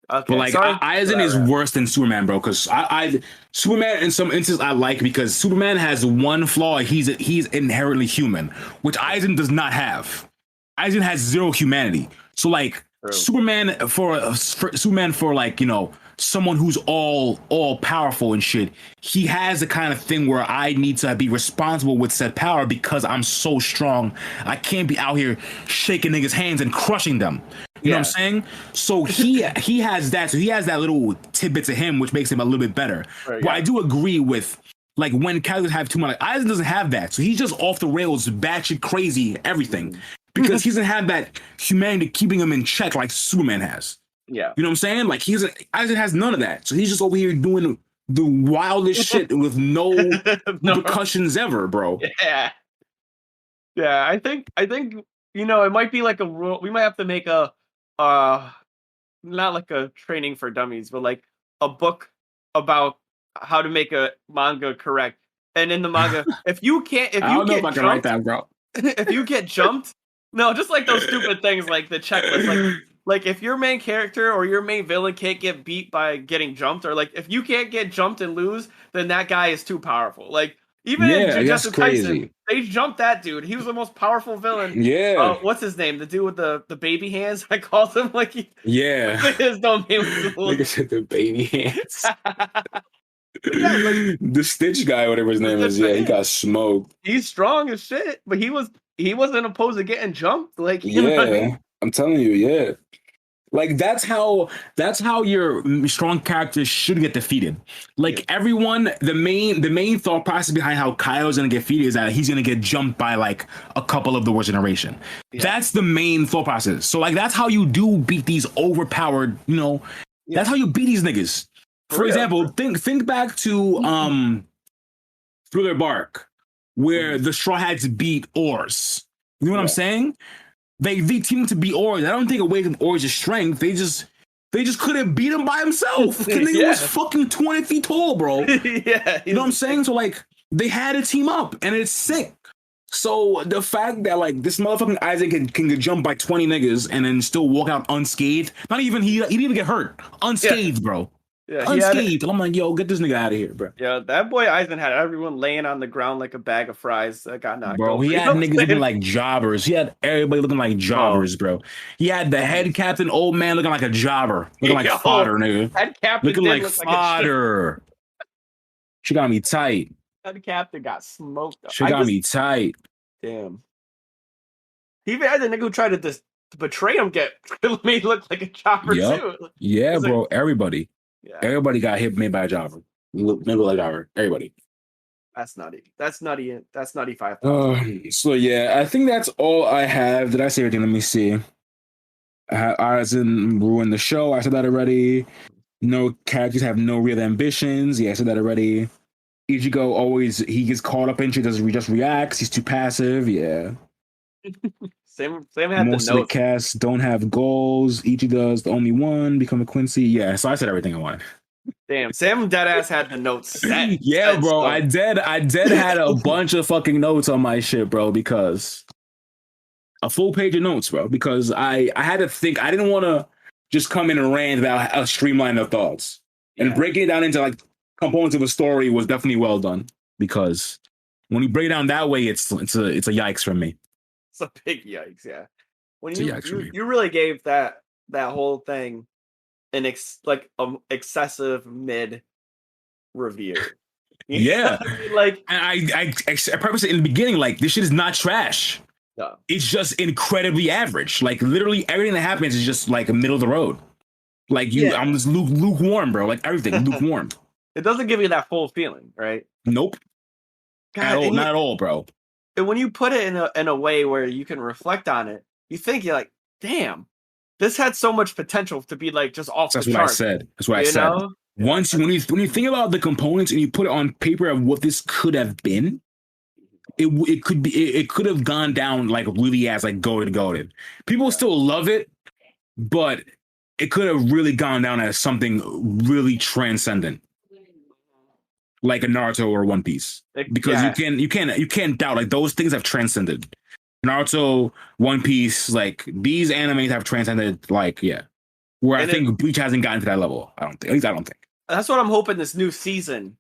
Okay, but like, Aizen is worse than Superman, bro. Because Superman in some instances I like, because Superman has one flaw: he's inherently human, which Aizen does not have. Aizen has zero humanity. So like, Superman for like, you know, someone who's all powerful and shit, he has the kind of thing where I need to be responsible with said power because I'm so strong. I can't be out here shaking niggas' hands and crushing them. You know what I'm saying? So he has that. So he has that little tidbit to him, which makes him a little bit better. But I do agree with, like, when characters have too much. Like, Aizen doesn't have that. So he's just off the rails, batshit crazy, everything. Because he doesn't have that humanity keeping him in check like Superman has. Yeah. You know what I'm saying? Like, Aizen has none of that. So he's just over here doing the wildest shit with no repercussions ever, bro. Yeah. Yeah, I think, you know, it might be like a rule. We might have to make a not like a training for dummies, but like a book about how to make a manga correct. And in the manga, if you get write that, bro. If you get jumped, no, just like those stupid things like the checklist, like if your main character or your main villain can't get beat by getting jumped, or like if you can't get jumped and lose, then that guy is too powerful. Like, even in Jujutsu Kaisen, they jumped that dude. He was the most powerful villain. Yeah. What's his name? The dude with the baby hands. I called him like. His domain was cool. Like I said, the baby hands. The Stitch guy, whatever his name is. Yeah, he got smoked. He's strong as shit, but he wasn't opposed to getting jumped. Like, you know what I mean? I'm telling you, Like that's how your strong characters should get defeated. Like everyone, the main thought process behind how Kyle's gonna get defeated is that he's gonna get jumped by like a couple of the worst generation. Yeah. That's the main thought process. So like that's how you do beat these overpowered, that's how you beat these niggas. For example, think back to Thriller Bark, where the Straw Hats beat Oars. You know what I'm saying? They teamed to beat Oars. I don't think away from Oars' strength. They just couldn't beat him by himself. The nigga was fucking 20 feet tall, bro. You know what I'm saying? So like they had to team up, and it's sick. So the fact that like this motherfucking Isaac can get jumped by 20 niggas and then still walk out unscathed. Not even he didn't even get hurt. Unscathed, bro. Yeah, unscathed. And I'm like, yo, get this nigga out of here, bro. Yeah, that boy Eisen had everyone laying on the ground like a bag of fries that got knocked over. He had niggas looking like jobbers. He had everybody looking like jobbers, bro. He had the head captain, old man, looking like a jobber. Looking like fodder, nigga. Head captain looking like fodder. She got me tight. Head captain got smoked. She got me tight. Damn. He even had the nigga who tried to betray him get made look like a jobber too. Yeah, bro. Everybody. Yeah. Everybody got hit made by a jobber. Maybe like a jobber. Everybody. That's nutty. That's nutty. That's nutty 5,000. So yeah, I think that's all I have. Did I say everything? Let me see. I didn't ruin the show. I said that already. No characters have no real ambitions. Yeah, I said that already. Ichigo he gets caught up in shit, just reacts. He's too passive. Yeah. Sam had most of the cast don't have goals. Ichigo's the only one. Become a Quincy. Yeah, so I said everything I wanted. Damn, Sam deadass had the notes set. Yeah, bro. I did had a bunch of fucking notes on my shit, bro, because a full page of notes, bro. Because I had to think. I didn't want to just come in and rant about a streamline of thoughts. And breaking it down into like components of a story was definitely well done. Because when you break it down that way, it's a yikes from me. It's a big yikes, yeah. When you really gave that whole thing an excessive mid review. Yeah, like I purposed it in the beginning. Like this shit is not trash. No. It's just incredibly average. Like literally everything that happens is just like a middle of the road. Like I'm just lukewarm, bro. Like everything lukewarm. It doesn't give you that full feeling, right? Nope. God, not at all, bro. And when you put it in a way where you can reflect on it, you think you're like, damn, this had so much potential to be like just off the chart. That's what I said. Once when you think about the components and you put it on paper of what this could have been, it could have gone down like really as like goated. People still love it, but it could have really gone down as something really transcendent. Like a Naruto or One Piece, because you can't doubt like those things have transcended. Naruto, One Piece, like these animes have transcended. Like where I think Bleach hasn't gotten to that level. I don't think. That's what I'm hoping this new season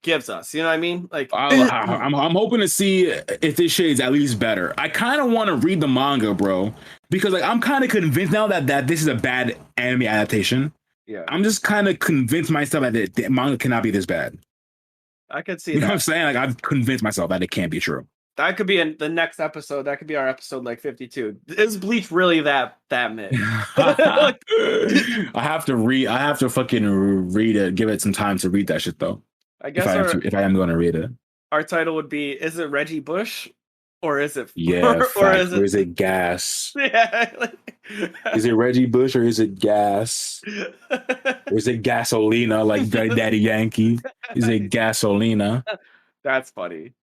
gives us. You know what I mean? Like I'm hoping to see if this shit is at least better. I kind of want to read the manga, bro, because like I'm kind of convinced now that this is a bad anime adaptation. Yeah, I'm just kind of convinced myself that the manga cannot be this bad. I could see you know what I'm saying? Like I've convinced myself that it can't be true. That could be in the next episode. That could be our episode like 52. Is Bleach really that mid? I have to fucking read it. Give it some time to read that shit though. I guess if I am going to read it. Our title would be: is it Reggie Bush or is it or is it gas? Yeah. Is it Reggie Bush or is it gas? Or is it gasolina like Daddy Yankee? Is it gasolina? That's funny.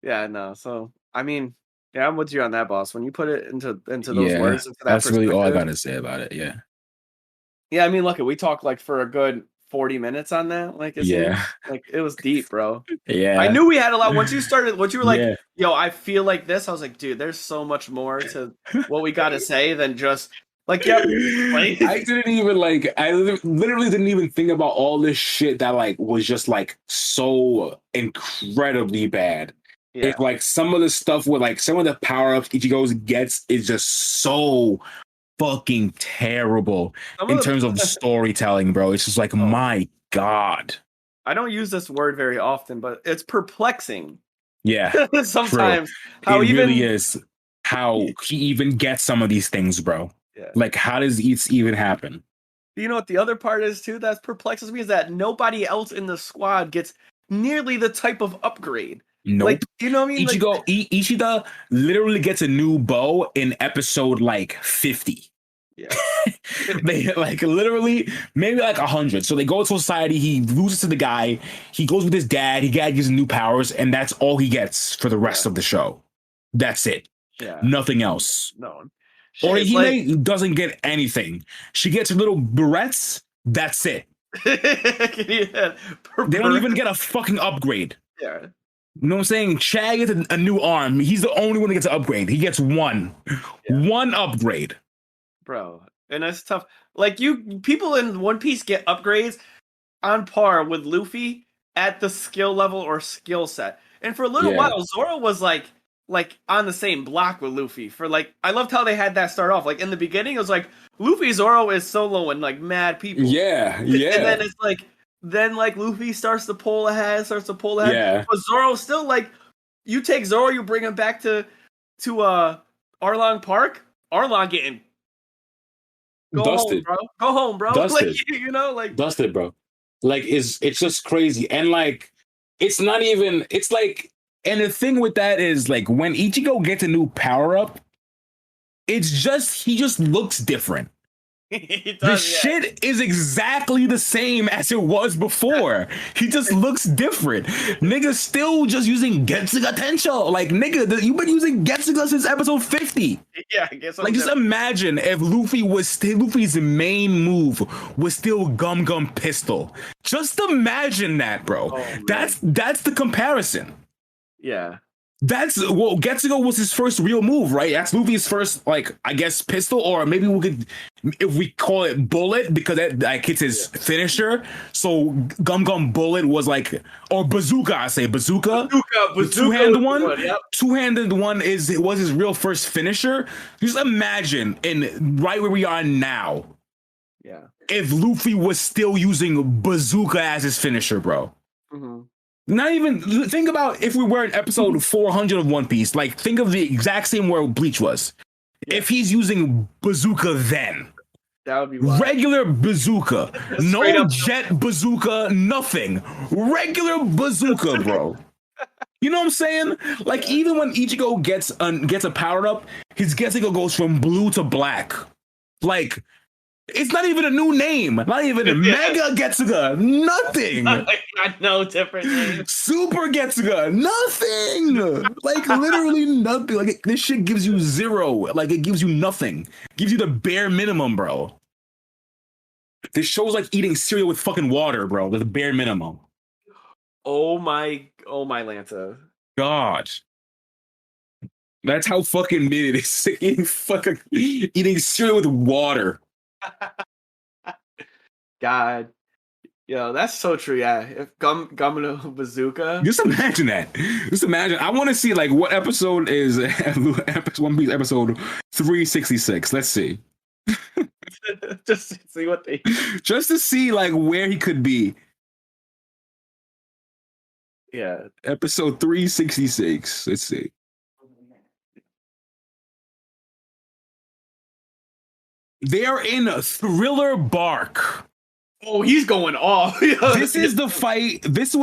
Yeah, no. So I mean, yeah, I'm with you on that, boss. When you put it into those words, into that's really all I gotta say about it. Yeah. Yeah, I mean, look, we talked like for a good 40 minutes on that. Like, it was deep, bro. Yeah. I knew we had a lot. Once you were like, yo, I feel like this. I was like, dude, there's so much more to what we got to say than just like, I literally didn't even think about all this shit that like was just like so incredibly bad. Yeah. If like some of the stuff with like some of the power-ups Ichigo gets is just so fucking terrible in terms of the storytelling, bro. It's just like, my God. I don't use this word very often, but it's perplexing. Yeah. Sometimes really is how he even gets some of these things, bro. Yeah. Like, how does this even happen? You know what the other part is too that perplexes me is that nobody else in the squad gets nearly the type of upgrade. Nope. Like, you know what I mean? Ichida literally gets a new bow in episode like 50. Yeah. They like literally maybe like 100. So they go to society. He loses to the guy. He goes with his dad. He gives him new powers, and that's all he gets for the rest of the show. That's it. Yeah. Nothing else. No. Orihime doesn't get anything. She gets little barrettes. That's it. They don't even get a fucking upgrade. Yeah. You know what I'm saying? Chad gets a new arm. He's the only one that gets an upgrade. He gets one. Yeah. One upgrade. Bro. And that's tough. Like, people in One Piece get upgrades on par with Luffy at the skill level or skill set. And for a little while, Zoro was like on the same block with Luffy. For like, I loved how they had that start off. Like in the beginning, it was like Luffy Zoro is solo and like mad people. Yeah. And then it's like, Luffy starts to pull ahead. Yeah. But Zoro's still like, you take Zoro, you bring him back to Arlong Park. Arlong getting dusted. Go home, bro. Dusted. Like, you know, like dusted, bro. Like it's just crazy. And like it's not even it's like, and the thing with that is like when Ichigo gets a new power up, it's just he just looks different. The shit is exactly the same as it was before. He just looks different. Nigga still just using Getsuga Tensho. Like, nigga, you've been using Getsuga since episode 50. Yeah, I guess. Like, just imagine if Luffy's main move was still Gum Gum Pistol. Just imagine that, bro. Oh, that's the comparison. Yeah. Getsuga was his first real move, right? That's Luffy's first, like, I guess, pistol, or maybe we could, if we call it bullet, because that like it's his finisher. So Gum Gum Bullet was like, or bazooka, I say bazooka. The two-handed one. Yep. Two-handed one was his real first finisher. Just imagine, right where we are now. Yeah. If Luffy was still using bazooka as his finisher, bro. Mm-hmm. Not even think about if we were in episode 400 of One Piece. Like, think of the exact same where Bleach was. Yeah. If he's using bazooka, then that would be wild. Regular bazooka, no jet bazooka, nothing. Regular bazooka, bro. You know what I'm saying? Like, even when Ichigo gets a power up, his Getsuga goes from blue to black. Like, it's not even a new name. Not even a Mega Getsuga. Nothing. No different name. Super Getsuga. Nothing. Like, literally nothing. Like, this shit gives you zero. Like, it gives you nothing. It gives you the bare minimum, bro. This show's like eating cereal with fucking water, bro. The bare minimum. Oh my Lanta. God. That's how fucking mid it is. Eating cereal with water. God, yo, that's so true. Yeah, if Gummo Bazooka. Just imagine that. Just imagine. I want to see like what episode is One Piece episode 366. Let's see. Just to see what they. Just to see like where he could be. Yeah. Episode 366. Let's see. They are in Thriller Bark. Oh, he's going off. This is the fight. This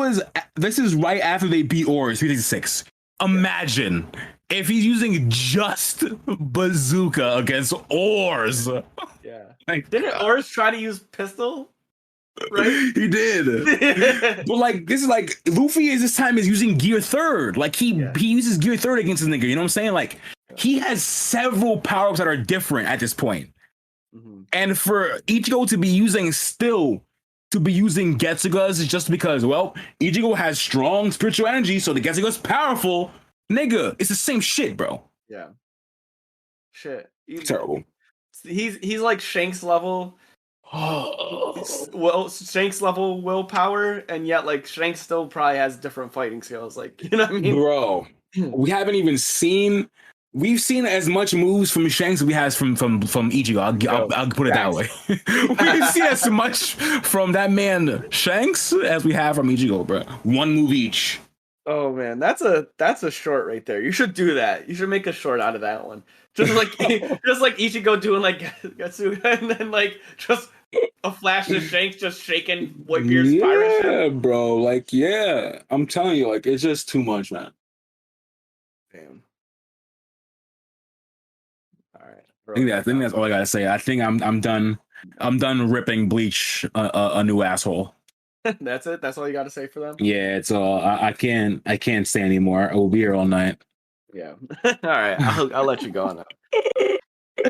is right after they beat Oars 366. Imagine if he's using just bazooka against Oars. Yeah. Like, didn't Oars try to use pistol? Right? He did. But like, this is like Luffy is this time is using gear third. Like he uses gear third against this nigga. You know what I'm saying? Like he has several power-ups that are different at this point. Mm-hmm. And for Ichigo to be using Getsugas is just because, well, Ichigo has strong spiritual energy, so the Getsuga's powerful. Nigga, it's the same shit, bro. Yeah. Shit. Terrible. He's like Shanks level. Well, Shanks level willpower, and yet like Shanks still probably has different fighting skills. Like, you know what I mean? Bro, we haven't even seen. We've seen as much moves from Shanks as we have from Ichigo. I'll put it that way. We've seen as much from that man Shanks as we have from Ichigo, bro. One move each. Oh man, that's a short right there. You should do that. You should make a short out of that one. Just like just like Ichigo doing like Gatsu, and then like just a flash of Shanks just shaking Whitebeard's pirate ship. Yeah, bro. Like, yeah. I'm telling you, like, it's just too much, man. Damn. All right. I think that's all I gotta say. I think I'm done. I'm done ripping Bleach a new asshole. That's it. That's all you got to say for them. Yeah, it's I can't stay anymore. I will be here all night. Yeah. All right. I'll let you go on that. I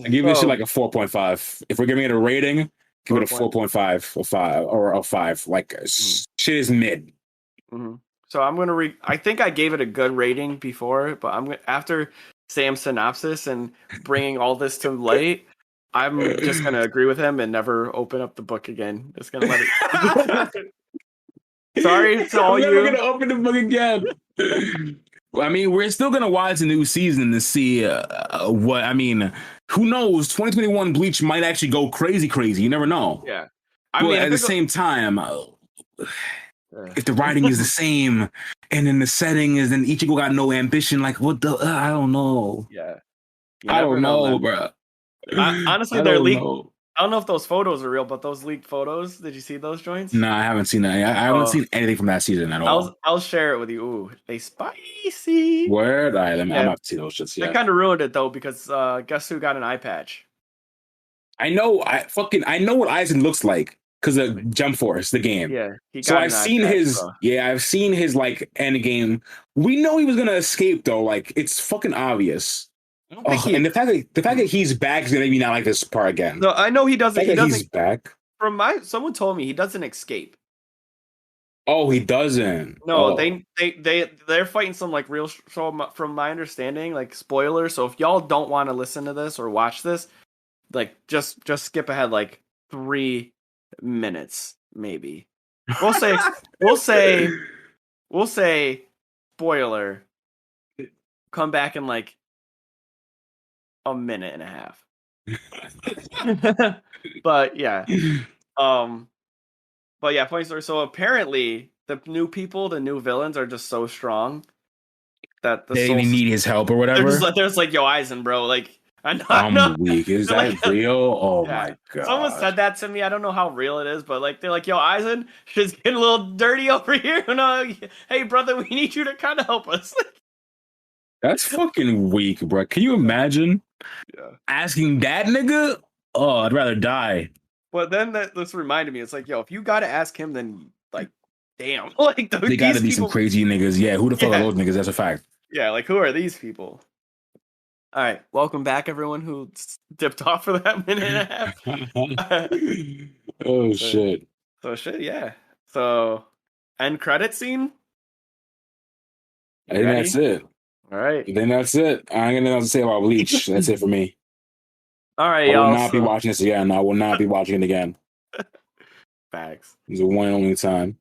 give this shit like a 4.5. If we're giving it a rating, give it a 4.5 or 5 or a 5. Like shit is mid. Mm-hmm. So I'm gonna I think I gave it a good rating before, but after Sam's synopsis and bringing all this to light, I'm just gonna agree with him and never open up the book again. Just gonna let it. Sorry to all I'm you. never gonna open the book again. I mean, we're still gonna watch the new season to see what. I mean, who knows? 2021 Bleach might actually go crazy. You never know. Yeah. I mean, at the same time, if the writing is the same and then the setting is, then Ichigo got no ambition. Like, what the? I don't know. Yeah. I don't know, bro. Honestly, they're leaked. I don't know if those photos are real, but those leaked photos, did you see those joints? No, I haven't seen that. I haven't seen anything from that season at all. I'll share it with you. Ooh, they spicy. Word? All right, I'm about to see those shits. Yeah. They kind of ruined it though because guess who got an eye patch? I know. I know what Aizen looks like because of Jump Force, the game. Yeah. So I've seen his. Bro. Yeah, I've seen his like end game. We know he was gonna escape though. Like it's fucking obvious. And the fact that he's back is gonna make me not like this part again. No, I know he doesn't. He's back. Someone told me he doesn't escape. Oh, he doesn't. No, they're fighting some like real show from my understanding, like spoilers. So if y'all don't want to listen to this or watch this, like just skip ahead like 3 minutes maybe. We'll say spoiler. Come back in like a minute and a half. But yeah. But yeah, funny story. So apparently the new villains are just so strong that they need his help or whatever. There's like, yo, Aizen, bro, like I'm weak. Is that like, real? Oh yeah. My god. Someone said that to me. I don't know how real it is, but like they're like, yo, Aizen, she's getting a little dirty over here. Hey brother, we need you to kind of help us. That's fucking weak, bro. Can you imagine asking that nigga? Oh, I'd rather die. But then this reminded me, it's like, yo, if you gotta ask him, then like, damn, like they gotta be some crazy niggas. Yeah, who the fuck are those niggas? That's a fact. Yeah, like who are these people? All right, welcome back, everyone who dipped off for that minute and a half. Oh shit! Yeah. So, end credit scene. I think that's it. All right. Then that's it. I ain't gonna know what to say about Bleach. That's it for me. All right, I will not be watching this again. I will not be watching it again. Facts. It's a one and only time.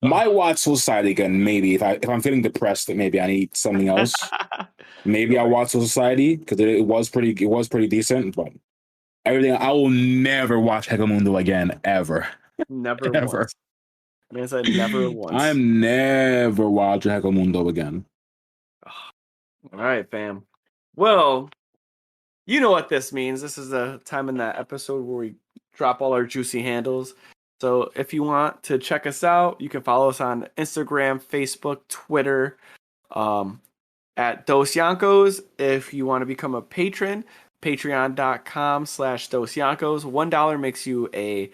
Might watch Soul Society again, maybe. If I'm feeling depressed, maybe I need something else. Maybe I'll watch Soul Society because it was pretty decent, but everything I will never watch Hecamundo again, ever. Never ever. Once. I mean, I said never once. I'm never watching Hecamundo again. All right, fam. Well, you know what this means. This is the time in that episode where we drop all our juicy handles. So if you want to check us out, you can follow us on Instagram, Facebook, Twitter, at Dosyonkos. If you want to become a patron, patreon.com/Dosyonkos. $1 makes you a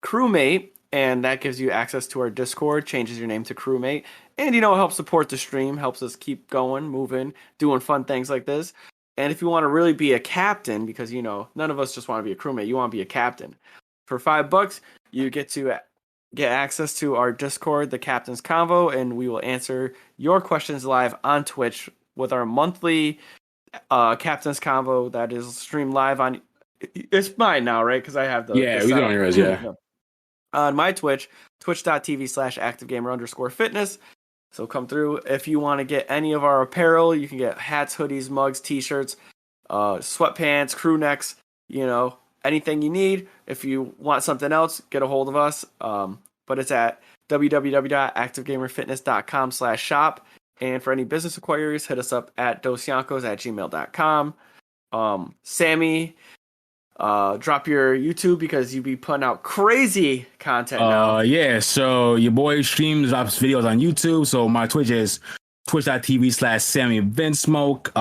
crewmate, and that gives you access to our Discord, changes your name to crewmate. And, it helps support the stream, helps us keep going, moving, doing fun things like this. And if you want to really be a captain, because, none of us just want to be a crewmate, you want to be a captain. For $5, you get to get access to our Discord, the Captain's Convo, and we will answer your questions live on Twitch with our monthly Captain's Convo that is streamed live on... It's mine now, right? Because I have the... Yeah, we do on yours, yeah. On my Twitch, twitch.tv/activegamer_fitness. So come through. If you want to get any of our apparel, you can get hats, hoodies, mugs, t-shirts, sweatpants, crew necks, anything you need. If you want something else, get a hold of us. But it's at www.activegamerfitness.com/shop. And for any business inquiries, hit us up at dosyonkos@gmail.com. Sammy, drop your YouTube because you be putting out crazy content now. Yeah, so your boy streams, drops videos on YouTube. So my Twitch is twitch.tv/SammyVinSmoke.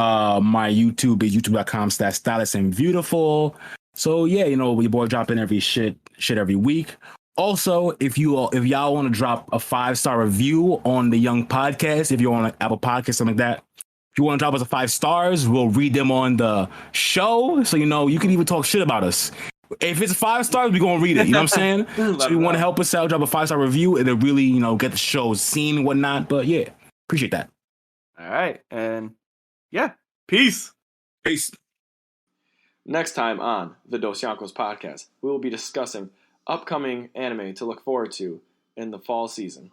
My YouTube is youtube.com/stylish and beautiful. So yeah, your boy dropping every shit every week. Also, if y'all want to drop a 5-star review on the Young Podcast, if you're on an Apple Podcast, something like that, if you want to drop us a 5 stars, we'll read them on the show. So you can even talk shit about us. If it's 5 stars, we're gonna read it. You know what I'm saying? So you want to help us out, drop a 5-star review, it'll really, get the show seen and whatnot. But yeah, appreciate that. All right, and yeah, peace. Next time on the Dosyonkos podcast, we will be discussing upcoming anime to look forward to in the fall season.